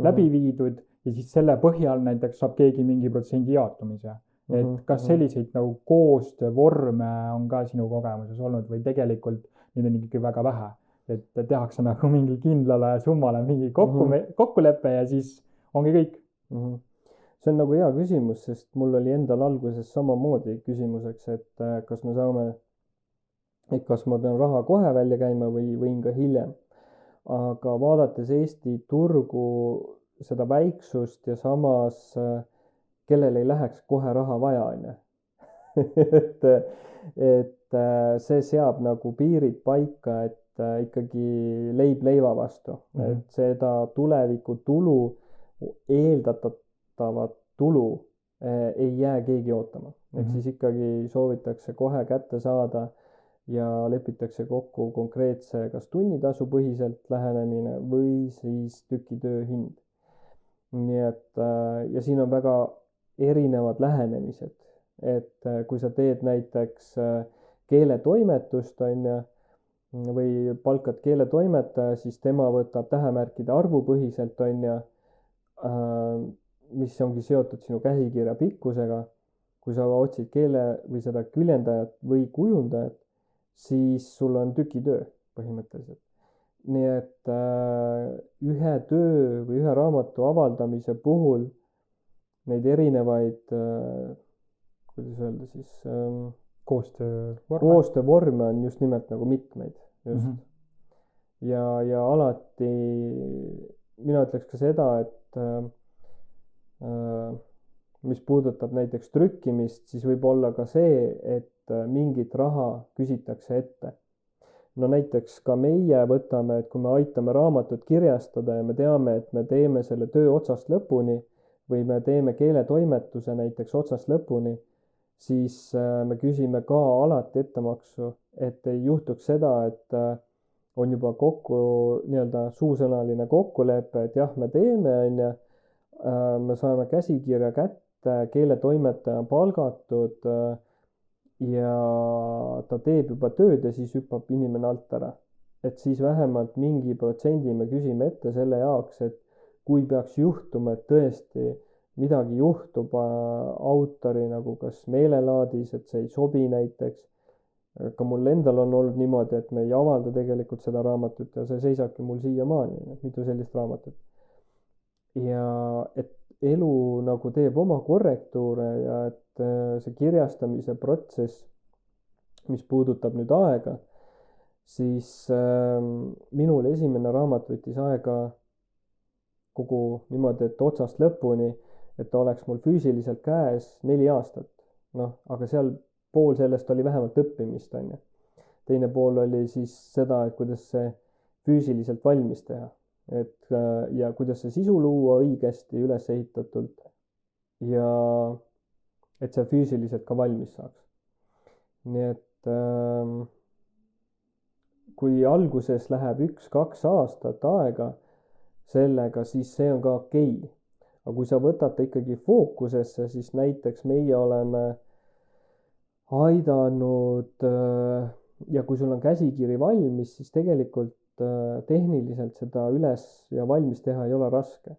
läbi viidud ja siis selle põhjal näiteks saab keegi mingi protsendi jaotumise. Et kas selliseid nagu koostöövorme on ka sinu kogemuses olnud või tegelikult neid on ikkagi väga vähe, et tehakse nagu mingi kindlale summale mingi kokkulepe ja siis ongi kõik? See on nagu hea küsimus, sest mul oli endal alguses samamoodi küsimuseks, et kas me saame, et kas ma pean raha kohe välja käima või võin ka hiljem. Aga vaadates Eesti turgu, seda väiksust ja samas kellel ei läheks kohe raha vaja, on ju. et see seab nagu piirid paika, et ikkagi leib leiva vastu, et seda tuleviku tulu, eeldatavat tulu ei jää keegi ootama. Ehk siis ikkagi soovitakse kohe kätte saada ja lepitakse kokku konkreetse kas tunnitasu põhiselt lähenemine või siis tükitöö hind. Nii et ja siin on väga erinevad lähenemised, et kui sa teed näiteks keeletoimetust, on ju, või palkad keeletoimetaja, siis tema võtab tähemärkide arvu põhiselt, on ju, mis ongi seotud sinu käsikirja pikkusega. Kui sa otsid keele või seda küljendajat või kujundajat, siis sul on tükitöö põhimõtteliselt. Nii et ühe töö või ühe raamatu avaldamise puhul neid erinevaid, kuidas öelda siis, koostöövorme on just nimelt nagu mitmeid. Just. Ja alati mina ütleks ka seda, et mis puudutab näiteks trükkimist, siis võib olla ka see, et mingit raha küsitakse ette. No näiteks ka meie võtame, et kui me aitame raamatut kirjastada ja me teame, et me teeme selle töö otsast lõpuni või me teeme keeletoimetuse näiteks otsast lõpuni, siis me küsime ka alati ettemaksu, et ei juhtuks seda, et on juba kokku nii-öelda suusõnaline kokkulepe, et jah, me teeme, on ju, me saame käsikirja kätte, keeletoimetaja on palgatud ja ta teeb juba tööd ja siis hüppab inimene alt ära. Et siis vähemalt mingi protsendi me küsime ette selle jaoks, et kui peaks juhtuma, et tõesti midagi juhtub autori nagu kas meelelaadis, et see ei sobi näiteks. Ka mul endal on olnud niimoodi, et me ei avalda tegelikult seda raamatut ja see seisabki mul siiamaani, mitu sellist raamatut. Ja et elu nagu teeb oma korrektuure ja et see kirjastamise protsess, mis puudutab nüüd aega, siis minul esimene raamat võttis aega kogu niimoodi, et otsast lõpuni, et ta oleks mul füüsiliselt käes 4 aastat. Noh, aga seal pool sellest oli vähemalt õppimist, on ju. Teine pool oli siis seda, et kuidas see füüsiliselt valmis teha. Ja kuidas see sisu luua õigesti üles ehitatult ja et see füüsiliselt ka valmis saaks. Nii et kui alguses läheb 1-2 aastat aega sellega, siis see on ka okei. Aga kui sa võtad ikkagi fookusesse, siis näiteks meie oleme aidanud ja kui sul on käsikiri valmis, siis tegelikult tehniliselt seda üles ja valmis teha ei ole raske.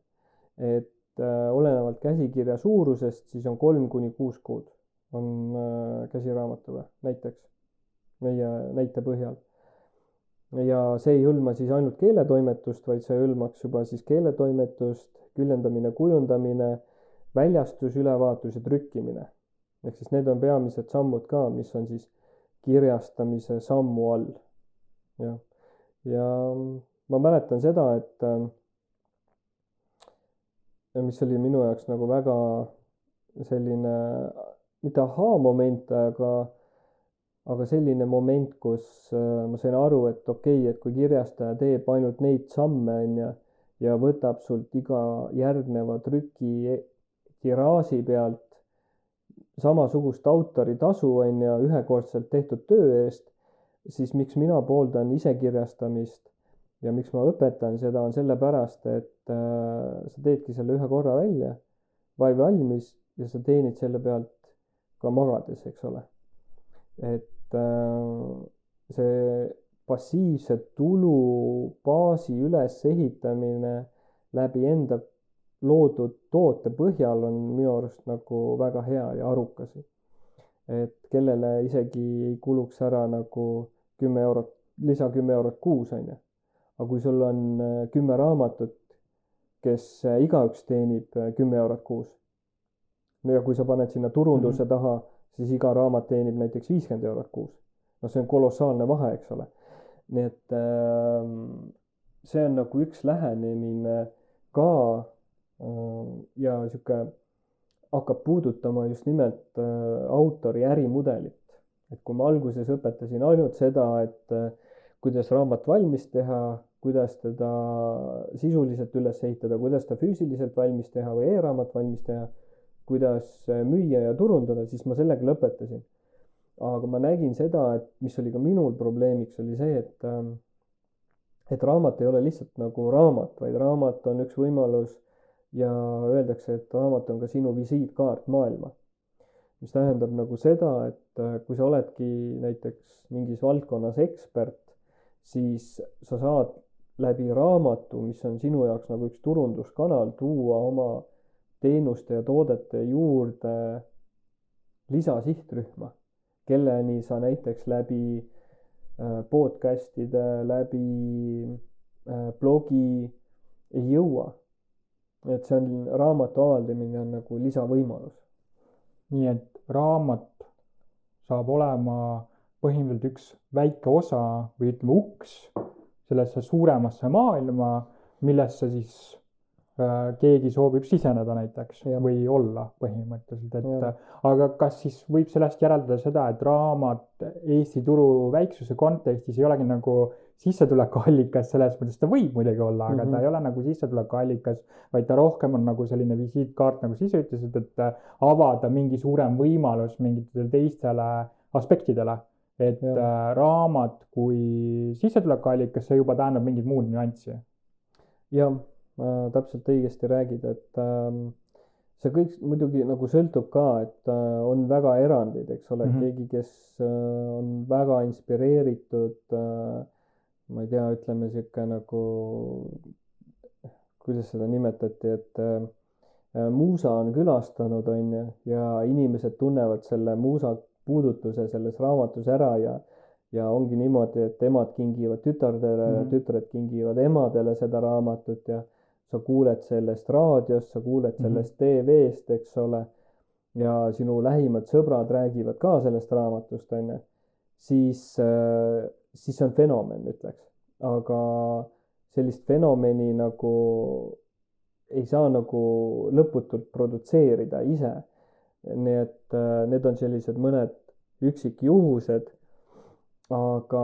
Et olenevalt käsikirja suurusest, siis on 3-6 kuud on käsiraamatuga näiteks meie näite põhjal. ja see ei hõlma siis ainult keeletoimetust, vaid see hõlmaks juba siis keeletoimetust, küljendamine, kujundamine, väljastus, ülevaatus ja trükkimine. Ehk siis need on peamised sammud ka, mis on siis kirjastamise sammu all. Ja ma mäletan seda, et mis oli minu jaoks nagu väga selline, mitte ahaa-moment, aga selline moment, kus ma sain aru, et okei, et kui kirjastaja teeb ainult neid samme, ja võtab sult iga järgneva trüki tiraaži pealt samasugust autoritasu, ühekordselt tehtud töö eest, siis miks mina pooldan isekirjastamist ja miks ma õpetan seda, on sellepärast, et sa teedki selle ühe korra valmis ja sa teenid selle pealt ka magades, eks ole. Et see passiivse tulubaasi ülesehitamine läbi enda loodud toote põhjal on minu arust nagu väga hea ja arukas. Et kellele isegi ei kuluks ära nagu 10 eurot, lisa 10 eurot kuus, on ju. Aga kui sul on 10 raamatut, kes igaüks teenib 10 eurot kuus, no ja kui sa paned sinna turunduse taha, siis iga raamat teenib näiteks 50 eurot kuus. No see on kolossaalne vahe, eks ole. Nii et see on nagu üks lähenemine ka ja sihuke hakkab puudutama just nimelt autori ärimudelit. Et kui ma alguses õpetasin ainult seda, et kuidas raamat valmis teha, kuidas teda sisuliselt üles ehitada, kuidas ta füüsiliselt valmis teha või e-raamat valmis teha, kuidas müüa ja turundada, siis ma sellega lõpetasin. Aga ma nägin seda, et mis oli ka minul probleemiks, oli see, et raamat ei ole lihtsalt nagu raamat, vaid raamat on üks võimalus ja öeldakse, et raamat on ka sinu visiitkaart maailma. Mis tähendab nagu seda, et kui sa oledki näiteks mingis valdkonnas ekspert, siis sa saad läbi raamatu, mis on sinu jaoks nagu üks turunduskanal, tuua oma teenuste ja toodete juurde lisasihtrühma, kelleni sa näiteks läbi podcastide, läbi blogi ei jõua. Et see on, raamatu avaldamine on nagu lisavõimalus. Nii et raamat saab olema põhimõtteliselt üks väike osa või ütleme uks sellesse suuremasse maailma, millesse siis keegi soovib siseneda näiteks või olla põhimõtteliselt, aga kas siis võib sellest järeldada seda, et raamat Eesti turu väiksuse kontekstis ei olegi nagu sissetulekuallikas, selles mõttes ta võib muidugi olla, aga ta ei ole nagu sissetulekuallikas, vaid ta rohkem on nagu selline visiitkaart, nagu sa ütlesid, et avada mingi suurem võimalus mingitele teistele aspektidele, et raamat kui sissetulekuallikas, see juba tähendab mingit muud nüanssi. Jah, täpselt õigesti räägid, et see kõik muidugi nagu sõltub ka, et on väga erandid, eks ole, keegi, kes on väga inspireeritud, ma ei tea, ütleme sihuke nagu, kuidas seda nimetati, et muusa on külastanud, on ju, ja inimesed tunnevad selle muusa puudutuse selles raamatus ära ja ongi niimoodi, et emad kingivad tütardele ja tütred kingivad emadele seda raamatut ja sa kuuled sellest raadiost, sa kuuled sellest TV-st, eks ole, ja sinu lähimad sõbrad räägivad ka sellest raamatust, on ju, siis see on fenomen, ütleks. Aga sellist fenomeni nagu ei saa nagu lõputult produtseerida ise. Nii et need on sellised mõned üksikjuhused, aga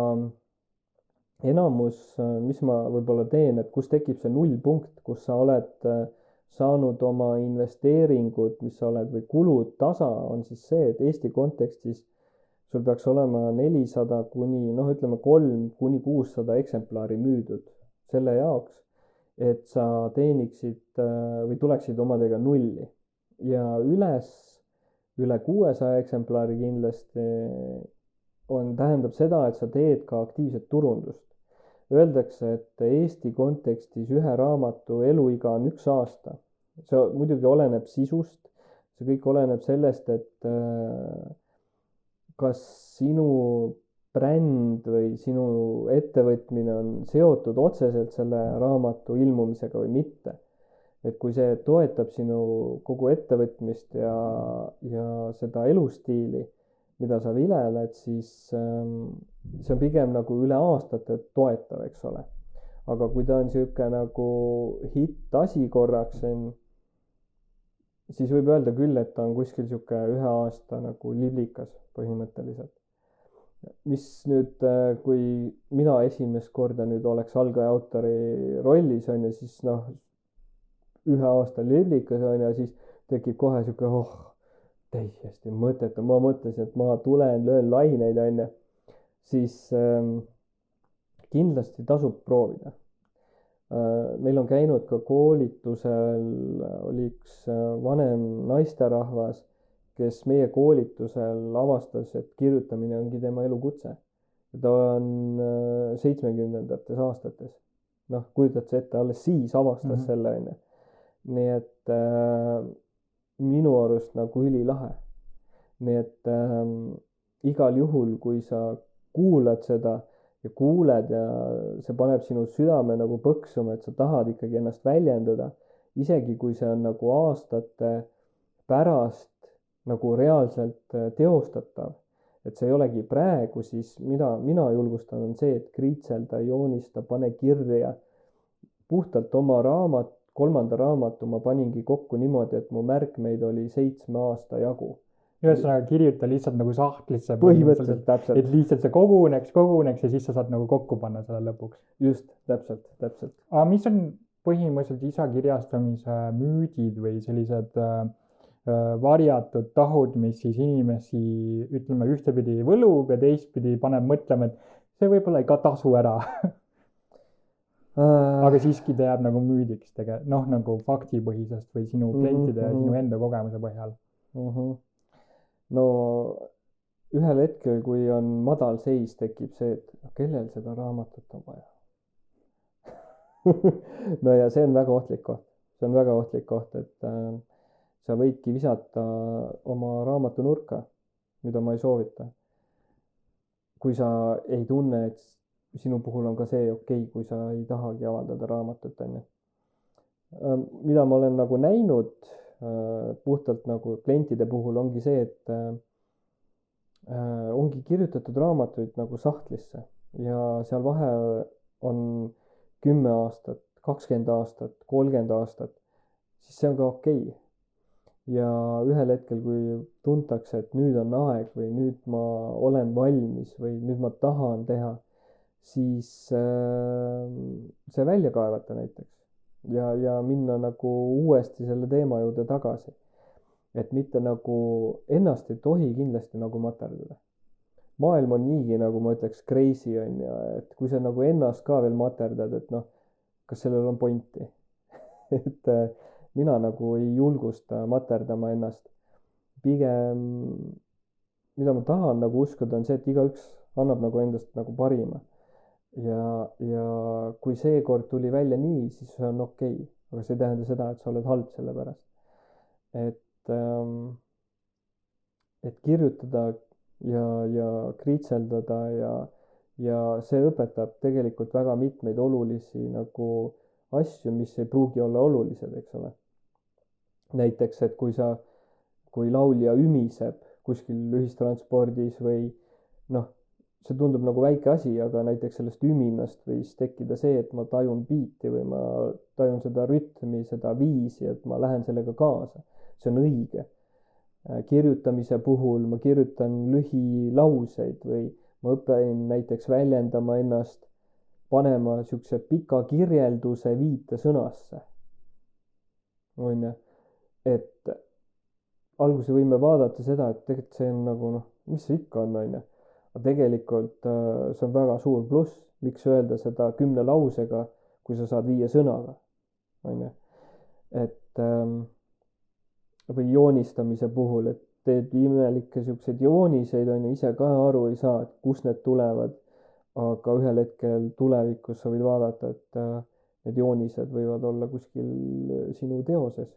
enamus, mis ma võib-olla teen, et kus tekib see nullpunkt, kus sa oled saanud oma investeeringud, mis sa oled või kulud tasa, on siis see, et Eesti kontekstis sul peaks olema 400 kuni, ütleme 300–600 eksemplari müüdud selle jaoks, et sa teeniksid või tuleksid omadega nulli ja üle 600 eksemplari kindlasti tähendab seda, et sa teed ka aktiivset turundust. Öeldakse, et Eesti kontekstis ühe raamatu eluiga on 1 aasta. See muidugi oleneb sisust, see kõik oleneb sellest, et kas sinu bränd või sinu ettevõtmine on seotud otseselt selle raamatu ilmumisega või mitte. Et kui see toetab sinu kogu ettevõtmist ja seda elustiili, mida sa vileled, siis see on pigem nagu üle aastate toetav, eks ole. Aga kui ta on niisugune nagu hitt asi korraks, siis võib öelda küll, et ta on kuskil niisugune 1 aasta nagu liblikas põhimõtteliselt. Mis nüüd, kui mina esimest korda nüüd oleks algaja autori rollis, on ju, siis 1 aasta liblikas, on ju, siis tekib kohe niisugune, täiesti mõttetu. Ma mõtlesin, et ma tulen, löön laineid, on ju, siis kindlasti tasub proovida. Meil on käinud ka koolitusel, oli üks vanem naisterahvas, kes meie koolitusel avastas, et kirjutamine ongi tema elukutse. Ta on 70ndates aastates. Kujutad sa ette, alles siis avastas selle, on ju. Nii et minu arust nagu ülilahe. Nii et igal juhul, kui sa kuulad seda ja kuuled ja see paneb sinu südame nagu põksuma, et sa tahad ikkagi ennast väljendada, isegi kui see on nagu aastate pärast nagu reaalselt teostatav, et see ei olegi praegu, siis mida mina julgustan, on see, et kriitselda, joonista, pane kirja. Puhtalt oma 3. raamatu ma paningi kokku niimoodi, et mu märkmeid oli 7 aasta jagu. Ühesõnaga kirjuta lihtsalt nagu sahtlisse. Põhimõtteliselt täpselt. Et lihtsalt see koguneks ja siis sa saad nagu kokku panna selle lõpuks. Just, täpselt. Aga mis on põhimõtteliselt isakirjastamise müüdid või sellised varjatud tahud, mis siis inimesi, ütleme, ühtepidi võlub ja teistpidi paneb mõtlema, et see võib-olla ei ka tasu ära. Aga siiski ta jääb nagu müüdiks nagu faktipõhisest või sinu klientide ja sinu enda kogemuse põhjal. No ühel hetkel, kui on madal seis, tekib see, et kellel seda raamatut on vaja. No ja see on väga ohtlik koht. See on väga ohtlik koht, et sa võidki visata oma raamatu nurka, mida ma ei soovita. Kui sa ei tunne, et sinu puhul on ka see okei, kui sa ei tahagi avaldada raamatut, on ju. Mida ma olen nagu näinud puhtalt nagu klientide puhul ongi see, et ongi kirjutatud raamatuid nagu sahtlisse ja seal vahe on 10 aastat, 20 aastat, 30 aastat, siis see on ka okei. Ja ühel hetkel, kui tuntakse, et nüüd on aeg või nüüd ma olen valmis või nüüd ma tahan teha, siis see välja kaevata näiteks ja minna nagu uuesti selle teema juurde tagasi. Et mitte nagu ennast ei tohi kindlasti nagu materdada. Maailm on niigi, nagu ma ütleks, crazy on ja, et kui sa nagu ennast ka veel materdad, et kas sellel on pointi? Et mina nagu ei julgusta materdama ennast. Pigem, mida ma tahan nagu uskuda, on see, et igaüks annab nagu endast nagu parima. Ja kui seekord tuli välja nii, siis see on okei. Aga see ei tähenda seda, et sa oled halb selle pärast. Et kirjutada ja kriitseldada ja see õpetab tegelikult väga mitmeid olulisi nagu asju, mis ei pruugi olla olulised, eks ole. Näiteks, et kui laulja ümiseb kuskil ühistranspordis või see tundub nagu väike asi, aga näiteks sellest üminast võis tekkida see, et ma tajun biiti või ma tajun seda rütmi, seda viisi, et ma lähen sellega kaasa. See on õige. Kirjutamise puhul ma kirjutan lühilauseid või ma õpin näiteks väljendama ennast, panema niisuguse pika kirjelduse viite sõnasse. On ju? Et alguses võime vaadata seda, et tegelikult see on nagu mis see ikka on, on ju. Aga tegelikult see on väga suur pluss, miks öelda seda 10 lausega, kui sa saad 5 sõnaga, on ju. Et või joonistamise puhul, et teed imelikke siukseid jooniseid, on ju, ise ka aru ei saa, et kust need tulevad, aga ühel hetkel tulevikus sa võid vaadata, et need joonised võivad olla kuskil sinu teoses.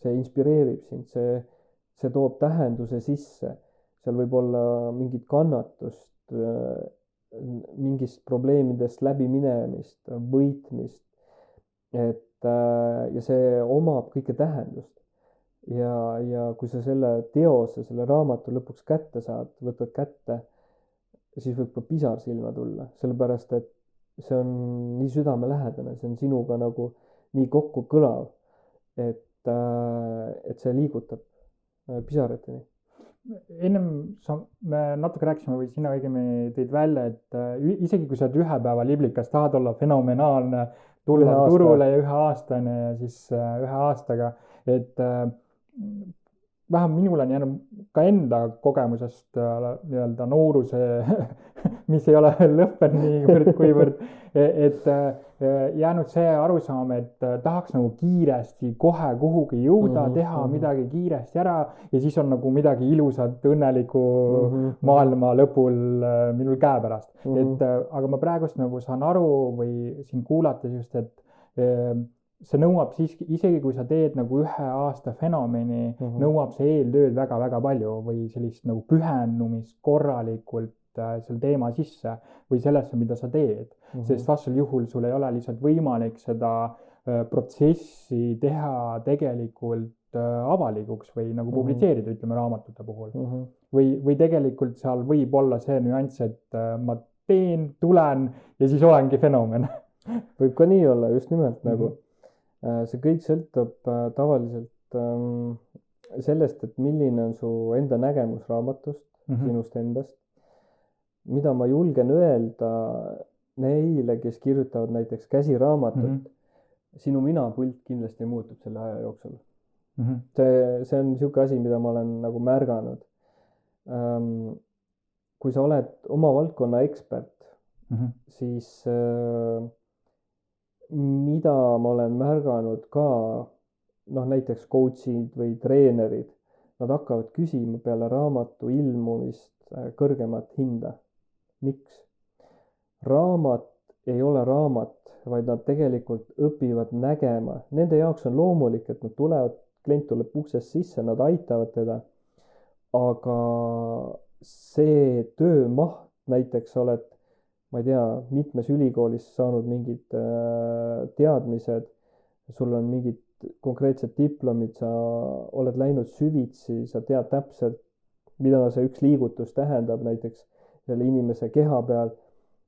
See inspireerib sind, see toob tähenduse sisse. Seal võib olla mingit kannatust, mingist probleemidest läbiminemist, võitmist, et ja see omab kõike tähendust. Ja kui sa selle teose, selle raamatu lõpuks kätte saad, võtad kätte, siis võib ka pisar silma tulla, sellepärast et see on nii südamelähedane, see on sinuga nagu nii kokku kõlav, et see liigutab pisarateni. Ennem me natuke rääkisime või sina õigemini tõid välja, et isegi kui sa oled ühe päeva liblikas, tahad olla fenomenaalne, tulla turule ja 1 aastane ja siis 1 aastaga, et vähem minul on jäänud ka enda kogemusest nii-öelda nooruse, mis ei ole veel lõppenud niivõrd, kuivõrd, et jäänud see arusaam, et tahaks nagu kiiresti kohe kuhugi jõuda, teha midagi kiiresti ära ja siis on nagu midagi ilusat, õnneliku maailma lõpul minul käepärast. Et aga ma praegust nagu saan aru või siin kuulates just, et see nõuab siiski, isegi kui sa teed nagu 1 aasta fenomeni, nõuab see eeltööd väga-väga palju või sellist nagu pühendumist korralikult selle teema sisse või sellesse, mida sa teed. Sest vastasel juhul sul ei ole lihtsalt võimalik seda protsessi teha tegelikult avalikuks või nagu publitseerida, ütleme raamatute puhul. Või tegelikult seal võib olla see nüanss, et ma teen, tulen ja siis olengi fenomen. Võib ka nii olla, just nimelt nagu. See kõik sõltub tavaliselt sellest, et milline on su enda nägemus raamatust, sinust endast. Mida ma julgen öelda neile, kes kirjutavad näiteks käsiraamatut, sinu minapult kindlasti muutub selle aja jooksul. See on niisugune asi, mida ma olen nagu märganud. Kui sa oled oma valdkonna ekspert, siis mida ma olen märganud ka, näiteks coach'id või treenerid, nad hakkavad küsima peale raamatu ilmumist kõrgemat hinda. Miks? Raamat ei ole raamat, vaid nad tegelikult õpivad nägema. Nende jaoks on loomulik, et nad tulevad, klient tuleb uksest sisse, nad aitavad teda, aga see töömaht, näiteks oled ma ei tea, mitmes ülikoolis saanud mingid teadmised, sul on mingid konkreetsed diplomid, sa oled läinud süvitsi, sa tead täpselt, mida see üks liigutus tähendab näiteks selle inimese keha peal,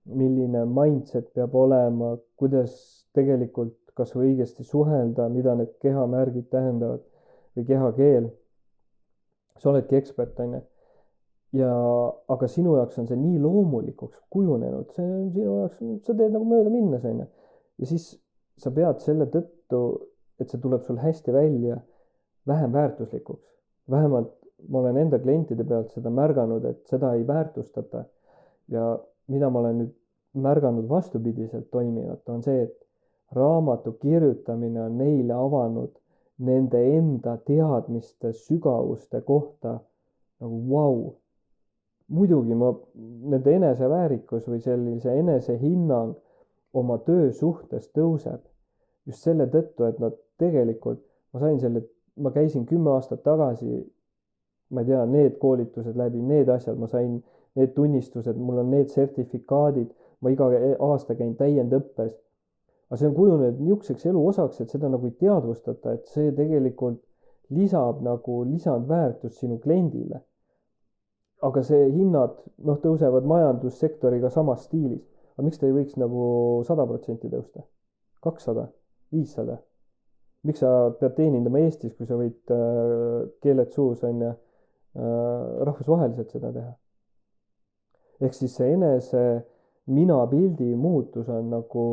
milline mindset peab olema, kuidas tegelikult kas või õigesti suhelda, mida need kehamärgid tähendavad või kehakeel. Sa oledki ekspert, on ju. Aga sinu jaoks on see nii loomulikuks kujunenud, see on sinu jaoks, sa teed nagu mööda minnes, on ju. Ja siis sa pead selle tõttu, et see tuleb sul hästi välja, vähem väärtuslikuks. Vähemalt ma olen enda klientide pealt seda märganud, et seda ei väärtustata. Ja mida ma olen nüüd märganud vastupidiselt toimivat, on see, et raamatu kirjutamine on neile avanud nende enda teadmiste sügavuste kohta nagu vau. Muidugi nende eneseväärikus või sellise enesehinnang oma töö suhtes tõuseb just selle tõttu, et nad tegelikult, ma käisin 10 aastat tagasi, ma ei tea, need koolitused läbi, need asjad, ma sain need tunnistused, mul on need sertifikaadid, ma iga aasta käin täiendõppes. Aga see on kujunenud niisuguseks elu osaks, et seda nagu ei teadvustata, et see tegelikult lisab nagu lisandväärtust sinu kliendile. Aga see hinnad tõusevad majandussektoriga samas stiilis. Aga miks ta ei võiks nagu 100% tõusta? 200, 500? Miks sa pead teenindama Eestis, kui sa võid keeled suus on ja rahvusvaheliselt seda teha? Ehk siis see enese minapildi muutus on nagu,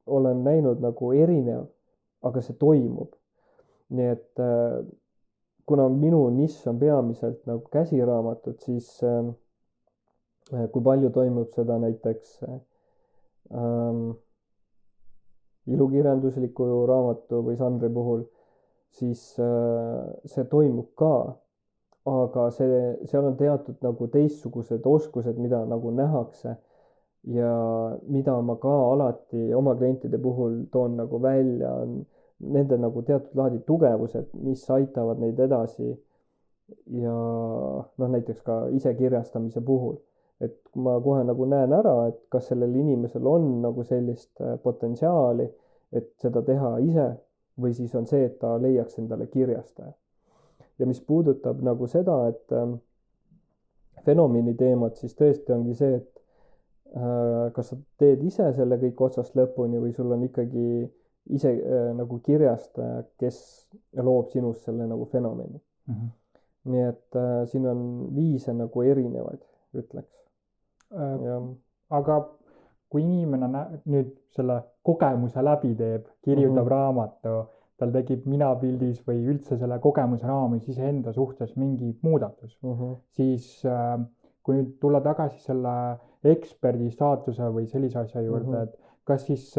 olen näinud nagu erinev, aga see toimub. Nii et kuna minu nišš on peamiselt nagu käsiraamatud, siis kui palju toimub seda näiteks ilukirjandusliku raamatu või žanri puhul, siis see toimub ka, aga seal on teatud nagu teistsugused oskused, mida nagu nähakse ja mida ma ka alati oma klientide puhul toon nagu välja, on nende nagu teatud laadi tugevused, mis aitavad neid edasi ja näiteks ka isekirjastamise puhul, et ma kohe nagu näen ära, et kas sellel inimesel on nagu sellist potentsiaali, et seda teha ise või siis on see, et ta leiaks endale kirjastaja. ja mis puudutab nagu seda, et fenomeni teemat, siis tõesti ongi see, et kas sa teed ise selle kõik otsast lõpuni või sul on ikkagi ise nagu kirjastaja, kes loob sinust selle nagu fenomeni. Nii et siin on viise nagu erinevaid, ütleks. Aga kui inimene nüüd selle kogemuse läbi teeb, kirjutab raamatu, tal tekib minapildis või üldse selle kogemuse raames iseenda suhtes mingi muudatus, siis kui nüüd tulla tagasi selle eksperdi staatuse või sellise asja juurde, et kas siis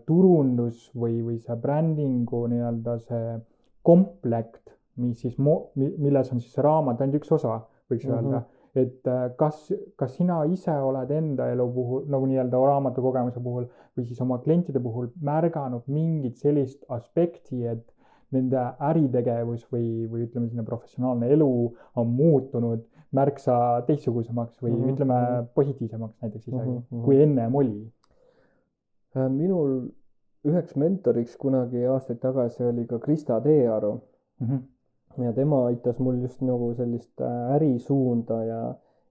turundus või see brändingu nii-öelda see komplekt, mis siis milles on siis see raamat ainult üks osa, võiks öelda, et kas sina ise oled enda elu puhul nagu nii-öelda raamatu kogemuse puhul või siis oma klientide puhul märganud mingit sellist aspekti, et nende äritegevus või ütleme selline professionaalne elu on muutunud märksa teistsugusemaks või ütleme positiivsemaks näiteks isegi, kui ennem oli? Minul üheks mentoriks kunagi aastaid tagasi oli ka Krista Teearu. Ja tema aitas mul just nagu sellist ärisuunda ja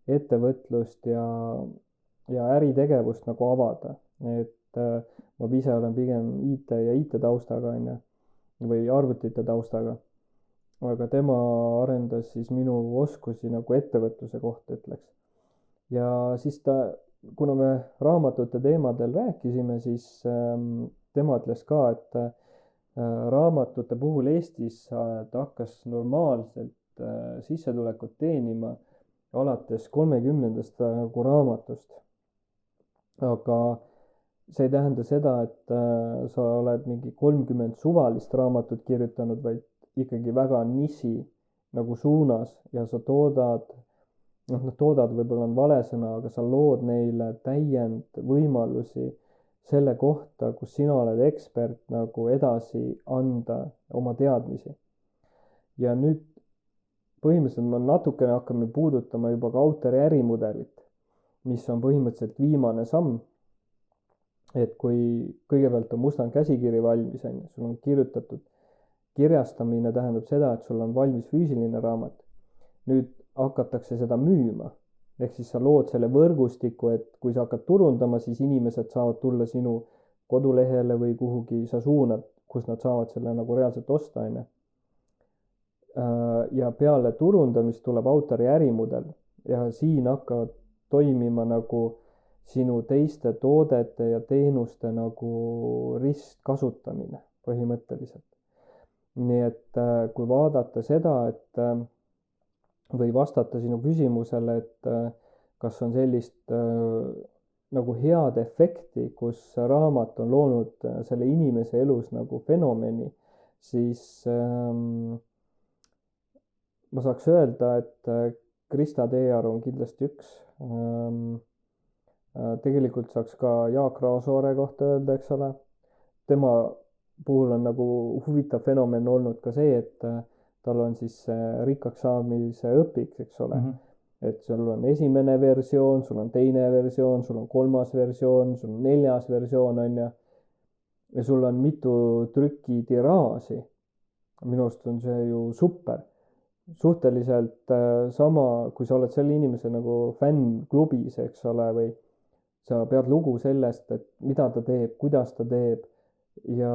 ettevõtlust ja äritegevust nagu avada. Et ma ise olen pigem IT taustaga või arvutite taustaga. Aga tema arendas siis minu oskusi nagu ettevõtluse kohta, ütleks. Ja siis kuna me raamatute teemadel rääkisime, siis tema ütles ka, et raamatute puhul Eestis ta hakkas normaalselt sissetulekut teenima alates 30. nagu raamatust. Aga see ei tähenda seda, et sa oled mingi 30 suvalist raamatut kirjutanud, vaid ikkagi väga niši nagu suunas ja sa toodad võib-olla on vale sõna, aga sa lood neile täiendvõimalusi selle kohta, kus sina oled ekspert nagu edasi anda oma teadmisi. Ja nüüd põhimõtteliselt me natukene hakkame puudutama juba ka autori ärimudelit, mis on põhimõtteliselt viimane samm. Et kui kõigepealt on mustand käsikiri valmis, sul on kirjutatud, kirjastamine tähendab seda, et sul on valmis füüsiline raamat. Nüüd hakatakse seda müüma. Ehk siis sa lood selle võrgustiku, et kui sa hakkad turundama, siis inimesed saavad tulla sinu kodulehele või kuhugi sa suunad, kus nad saavad selle nagu reaalselt osta. Ja peale turundamist tuleb autori ärimudel ja siin hakkavad toimima nagu sinu teiste toodete ja teenuste nagu ristkasutamine põhimõtteliselt. Nii et kui vaadata seda, et või vastata sinu küsimusele, et kas on sellist nagu head efekti, kus raamat on loonud selle inimese elus nagu fenomeni, siis ma saaks öelda, et Krista Teearu on kindlasti üks. Tegelikult saaks ka Jaak Raasoore kohta öelda, eks ole. Tema puhul on nagu huvitav fenomen olnud ka see, et tal on siis rikkaks saamise õpik, eks ole. Et sul on esimene versioon, sul on teine versioon, sul on kolmas versioon, sul on neljas versioon, ja sul on mitu trükitiraaži. Minu arust on see ju super. Suhteliselt sama, kui sa oled selle inimese nagu fännklubis, eks ole, või sa pead lugu sellest, et mida ta teeb, kuidas ta teeb ja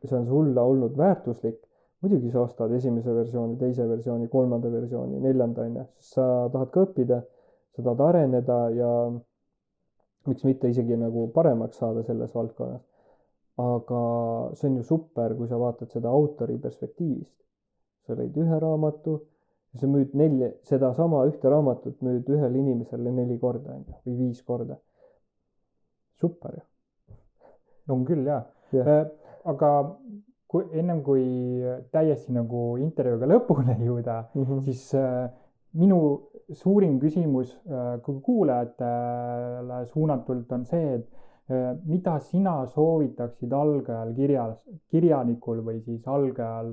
see on sulle olnud väärtuslik. Muidugi sa ostad esimese versiooni, teise versiooni, kolmanda versiooni, neljanda, sest sa tahad ka õppida, sa tahad areneda ja miks mitte isegi nagu paremaks saada selles valdkonnas. Aga see on ju super, kui sa vaatad seda autori perspektiivist. Sa lõid ühe raamatu ja sa müüd seda sama ühte raamatut müüd ühele inimesele 4 korda või 5 korda. Super ju. On küll, jah. Aga ennem kui täiesti nagu intervjuuga lõpule jõuda, siis minu suurim küsimus kuulajatele suunatult on see, et mida sina soovitaksid algajal kirjanikul või siis algajal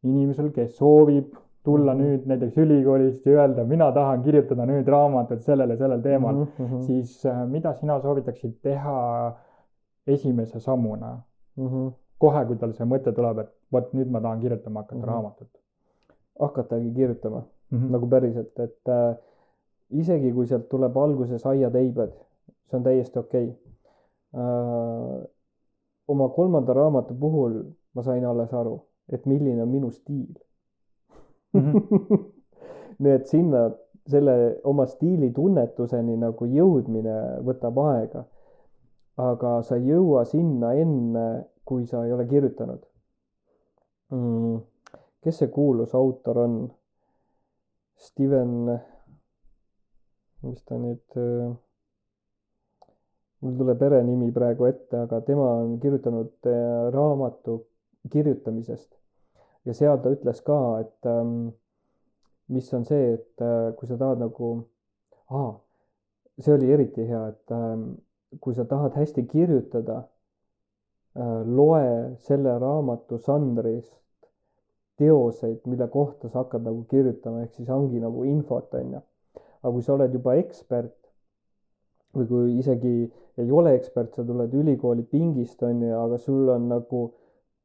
inimesel, kes soovib tulla nüüd näiteks ülikoolist ja öelda, mina tahan kirjutada nüüd raamatut sellel teemal, siis mida sina soovitaksid teha esimese sammuna? Kohe, kui tal see mõte tuleb, et vot nüüd ma tahan kirjutama hakata raamatut. Hakatagi kirjutama nagu päriselt, et isegi kui sealt tuleb alguses aiateibed, see on täiesti okei. Oma 3. raamatu puhul ma sain alles aru, et milline on minu stiil. Nii et sinna selle oma stiili tunnetuseni nagu jõudmine võtab aega. Aga sa ei jõua sinna enne, kui sa ei ole kirjutanud. Kes see kuulus autor on? Steven, mis ta nüüd, mul tuleb perenimi praegu ette, aga tema on kirjutanud raamatu kirjutamisest. Ja seal ta ütles ka, et mis on see, et kui sa tahad nagu, see oli eriti hea, et kui sa tahad hästi kirjutada, loe selle raamatu žanrist teoseid, mille kohta sa hakkad nagu kirjutama, ehk siis ongi nagu infot, on ju. Aga kui sa oled juba ekspert või kui isegi ei ole ekspert, sa tuled ülikooli pingist, on ju, aga sul on nagu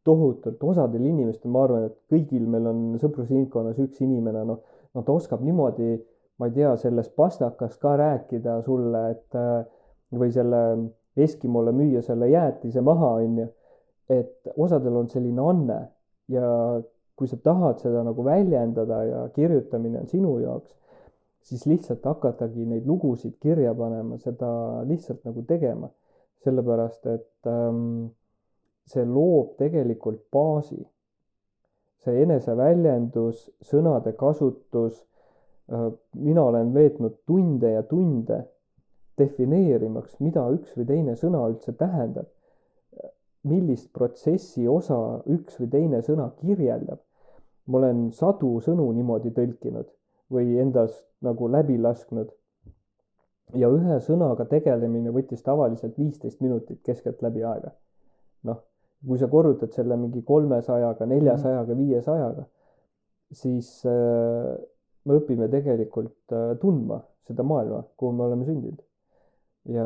tohutult osadel inimestel, ma arvan, et kõigil meil on sõprusringkonnas üks inimene, ta oskab niimoodi, ma ei tea, sellest pastakast ka rääkida sulle, et või selle Eskimole müüa selle jäätise maha, on ju, et osadel on selline anne ja kui sa tahad seda nagu väljendada ja kirjutamine on sinu jaoks, siis lihtsalt hakatagi neid lugusid kirja panema, seda lihtsalt nagu tegema, sellepärast et see loob tegelikult baasi. See eneseväljendus, sõnade kasutus, mina olen veetnud tunde ja tunde defineerimaks, mida üks või teine sõna üldse tähendab, millist protsessi osa üks või teine sõna kirjeldab. Ma olen 100 sõnu niimoodi tõlkinud või endast nagu läbi lasknud. Ja ühe sõnaga tegelemine võttis tavaliselt 15 minutit keskeltläbi aega. Kui sa korrutad selle mingi 300-ga, 400-ga, 500-ga, siis me õpime tegelikult tundma seda maailma, kuhu me oleme sündinud. Ja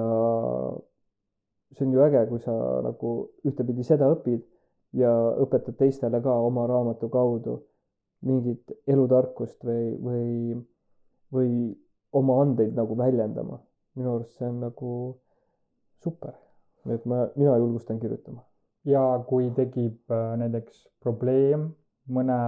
see on ju äge, kui sa nagu ühtepidi seda õpid ja õpetad teistele ka oma raamatu kaudu mingit elutarkust või oma andeid nagu väljendama. Minu arust see on nagu super. Et mina julgustan kirjutama. Ja kui tekib näiteks probleem mõne,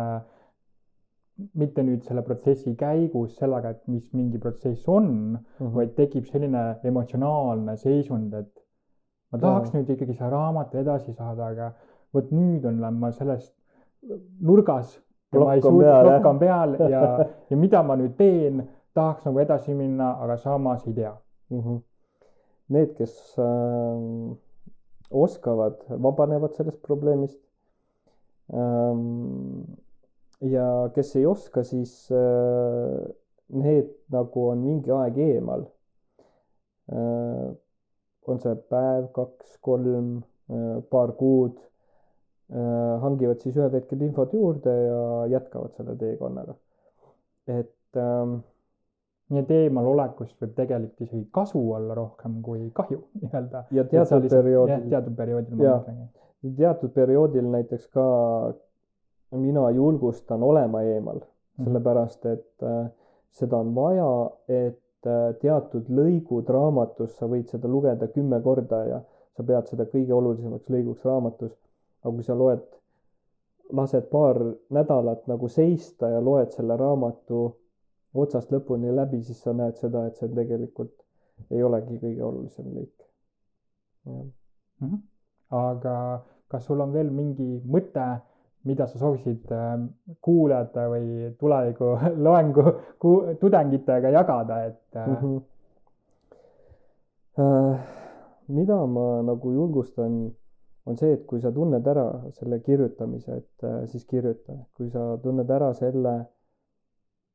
mitte nüüd selle protsessi käigus sellega, et mis mingi protsess on, vaid tekib selline emotsionaalne seisund, et ma tahaks nüüd ikkagi see raamatu edasi saada, aga võt nüüd on ma sellest nurgas ja ma ei suuda, plokk on peal ja mida ma nüüd teen, tahaks nagu edasi minna, aga samas ei tea. Need, kes oskavad, vabanevad sellest probleemist. Ja kes ei oska, siis need nagu on mingi aeg eemal. On see päev, 2, 3, paar kuud, hangivad siis ühel hetkel infot juurde ja jätkavad selle teekonnaga. Nii et eemal olekust võib tegelikult isegi kasu olla rohkem kui kahju. Ja teatud perioodil näiteks ka mina julgustan olema eemal, sellepärast et seda on vaja, et teatud lõigud raamatus, sa võid seda lugeda 10 korda ja sa pead seda kõige olulisemaks lõiguks raamatus. Aga kui sa lased paar nädalat nagu seista ja loed selle raamatu otsast lõpuni läbi, siis sa näed seda, et see tegelikult ei olegi kõige olulisem lõik. Aga kas sul on veel mingi mõte, mida sa soovisid kuulajate või tuleviku loengu tudengitega jagada? Mida ma nagu julgustan, on see, et kui sa tunned ära selle kirjutamise, et siis kirjuta. Kui sa tunned ära selle,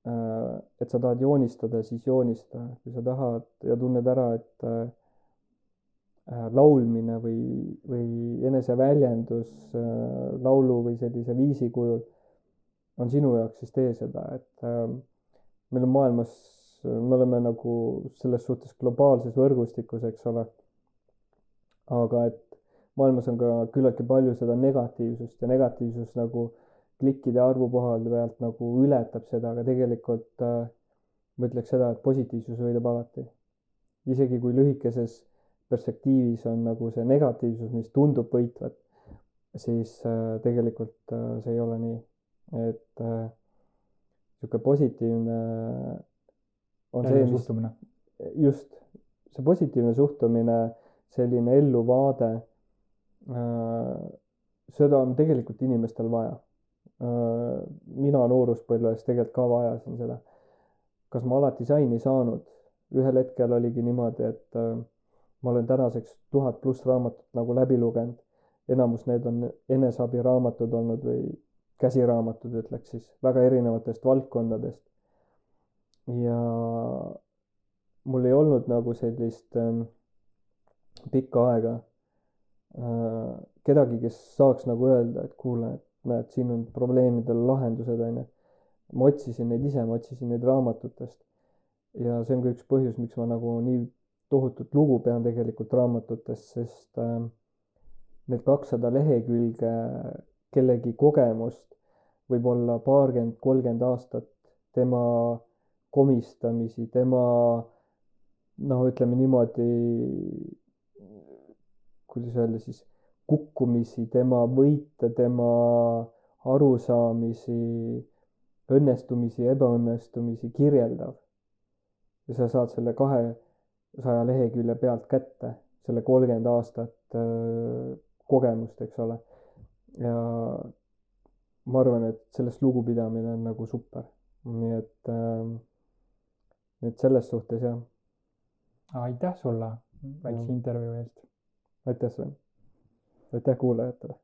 et sa tahad joonistada, siis joonista. Kui sa tahad ja tunned ära, et laulmine või eneseväljendus laulu või sellise viisi kujul on sinu jaoks siis tee seda, et meil on maailmas, me oleme nagu selles suhtes globaalses võrgustikus, eks ole. aga et maailmas on ka küllaltki palju seda negatiivsust ja negatiivsus nagu klikkide arvu pealt nagu ületab seda, aga tegelikult ma ütleks seda, et positiivsus võidab alati. isegi kui lühikeses perspektiivis on nagu see negatiivsus, mis tundub võitvat, siis tegelikult see ei ole nii. et niisugune positiivne on see, mis suhtumine. just, see positiivne suhtumine, selline elluvaade, seda on tegelikult inimestel vaja. Mina nooruspõlves tegelikult ka vajasin seda. Kas ma alati sain, ei saanud. Ühel hetkel oligi niimoodi, et ma olen tänaseks 1000+ raamatut nagu läbi lugenud. Enamus need on eneseabiraamatud olnud või käsiraamatud, ütleks siis, väga erinevatest valdkondadest. Ja mul ei olnud nagu sellist pikka aega kedagi, kes saaks nagu öelda, et kuule, et näed, siin on probleemidele lahendused, on ju. Ma otsisin neid ise, ma otsisin neid raamatutest. Ja see on ka üks põhjus, miks ma nagu nii tohutut lugu pean tegelikult raamatutest, sest need 200 lehekülge kellegi kogemust võib olla 20-30 aastat, tema komistamisi, tema ütleme niimoodi, kuidas öelda siis, kukkumisi, tema võite, tema arusaamisi, õnnestumisi, ebaõnnestumisi kirjeldav. Ja sa saad selle 200 lehekülje pealt kätte, selle 30 aastat kogemust, eks ole. Ja ma arvan, et sellest lugupidamine on nagu super. Nii et selles suhtes jah. Aitäh sulle väikse intervjuu eest. Aitäh sulle. Aitäh kuulajatele.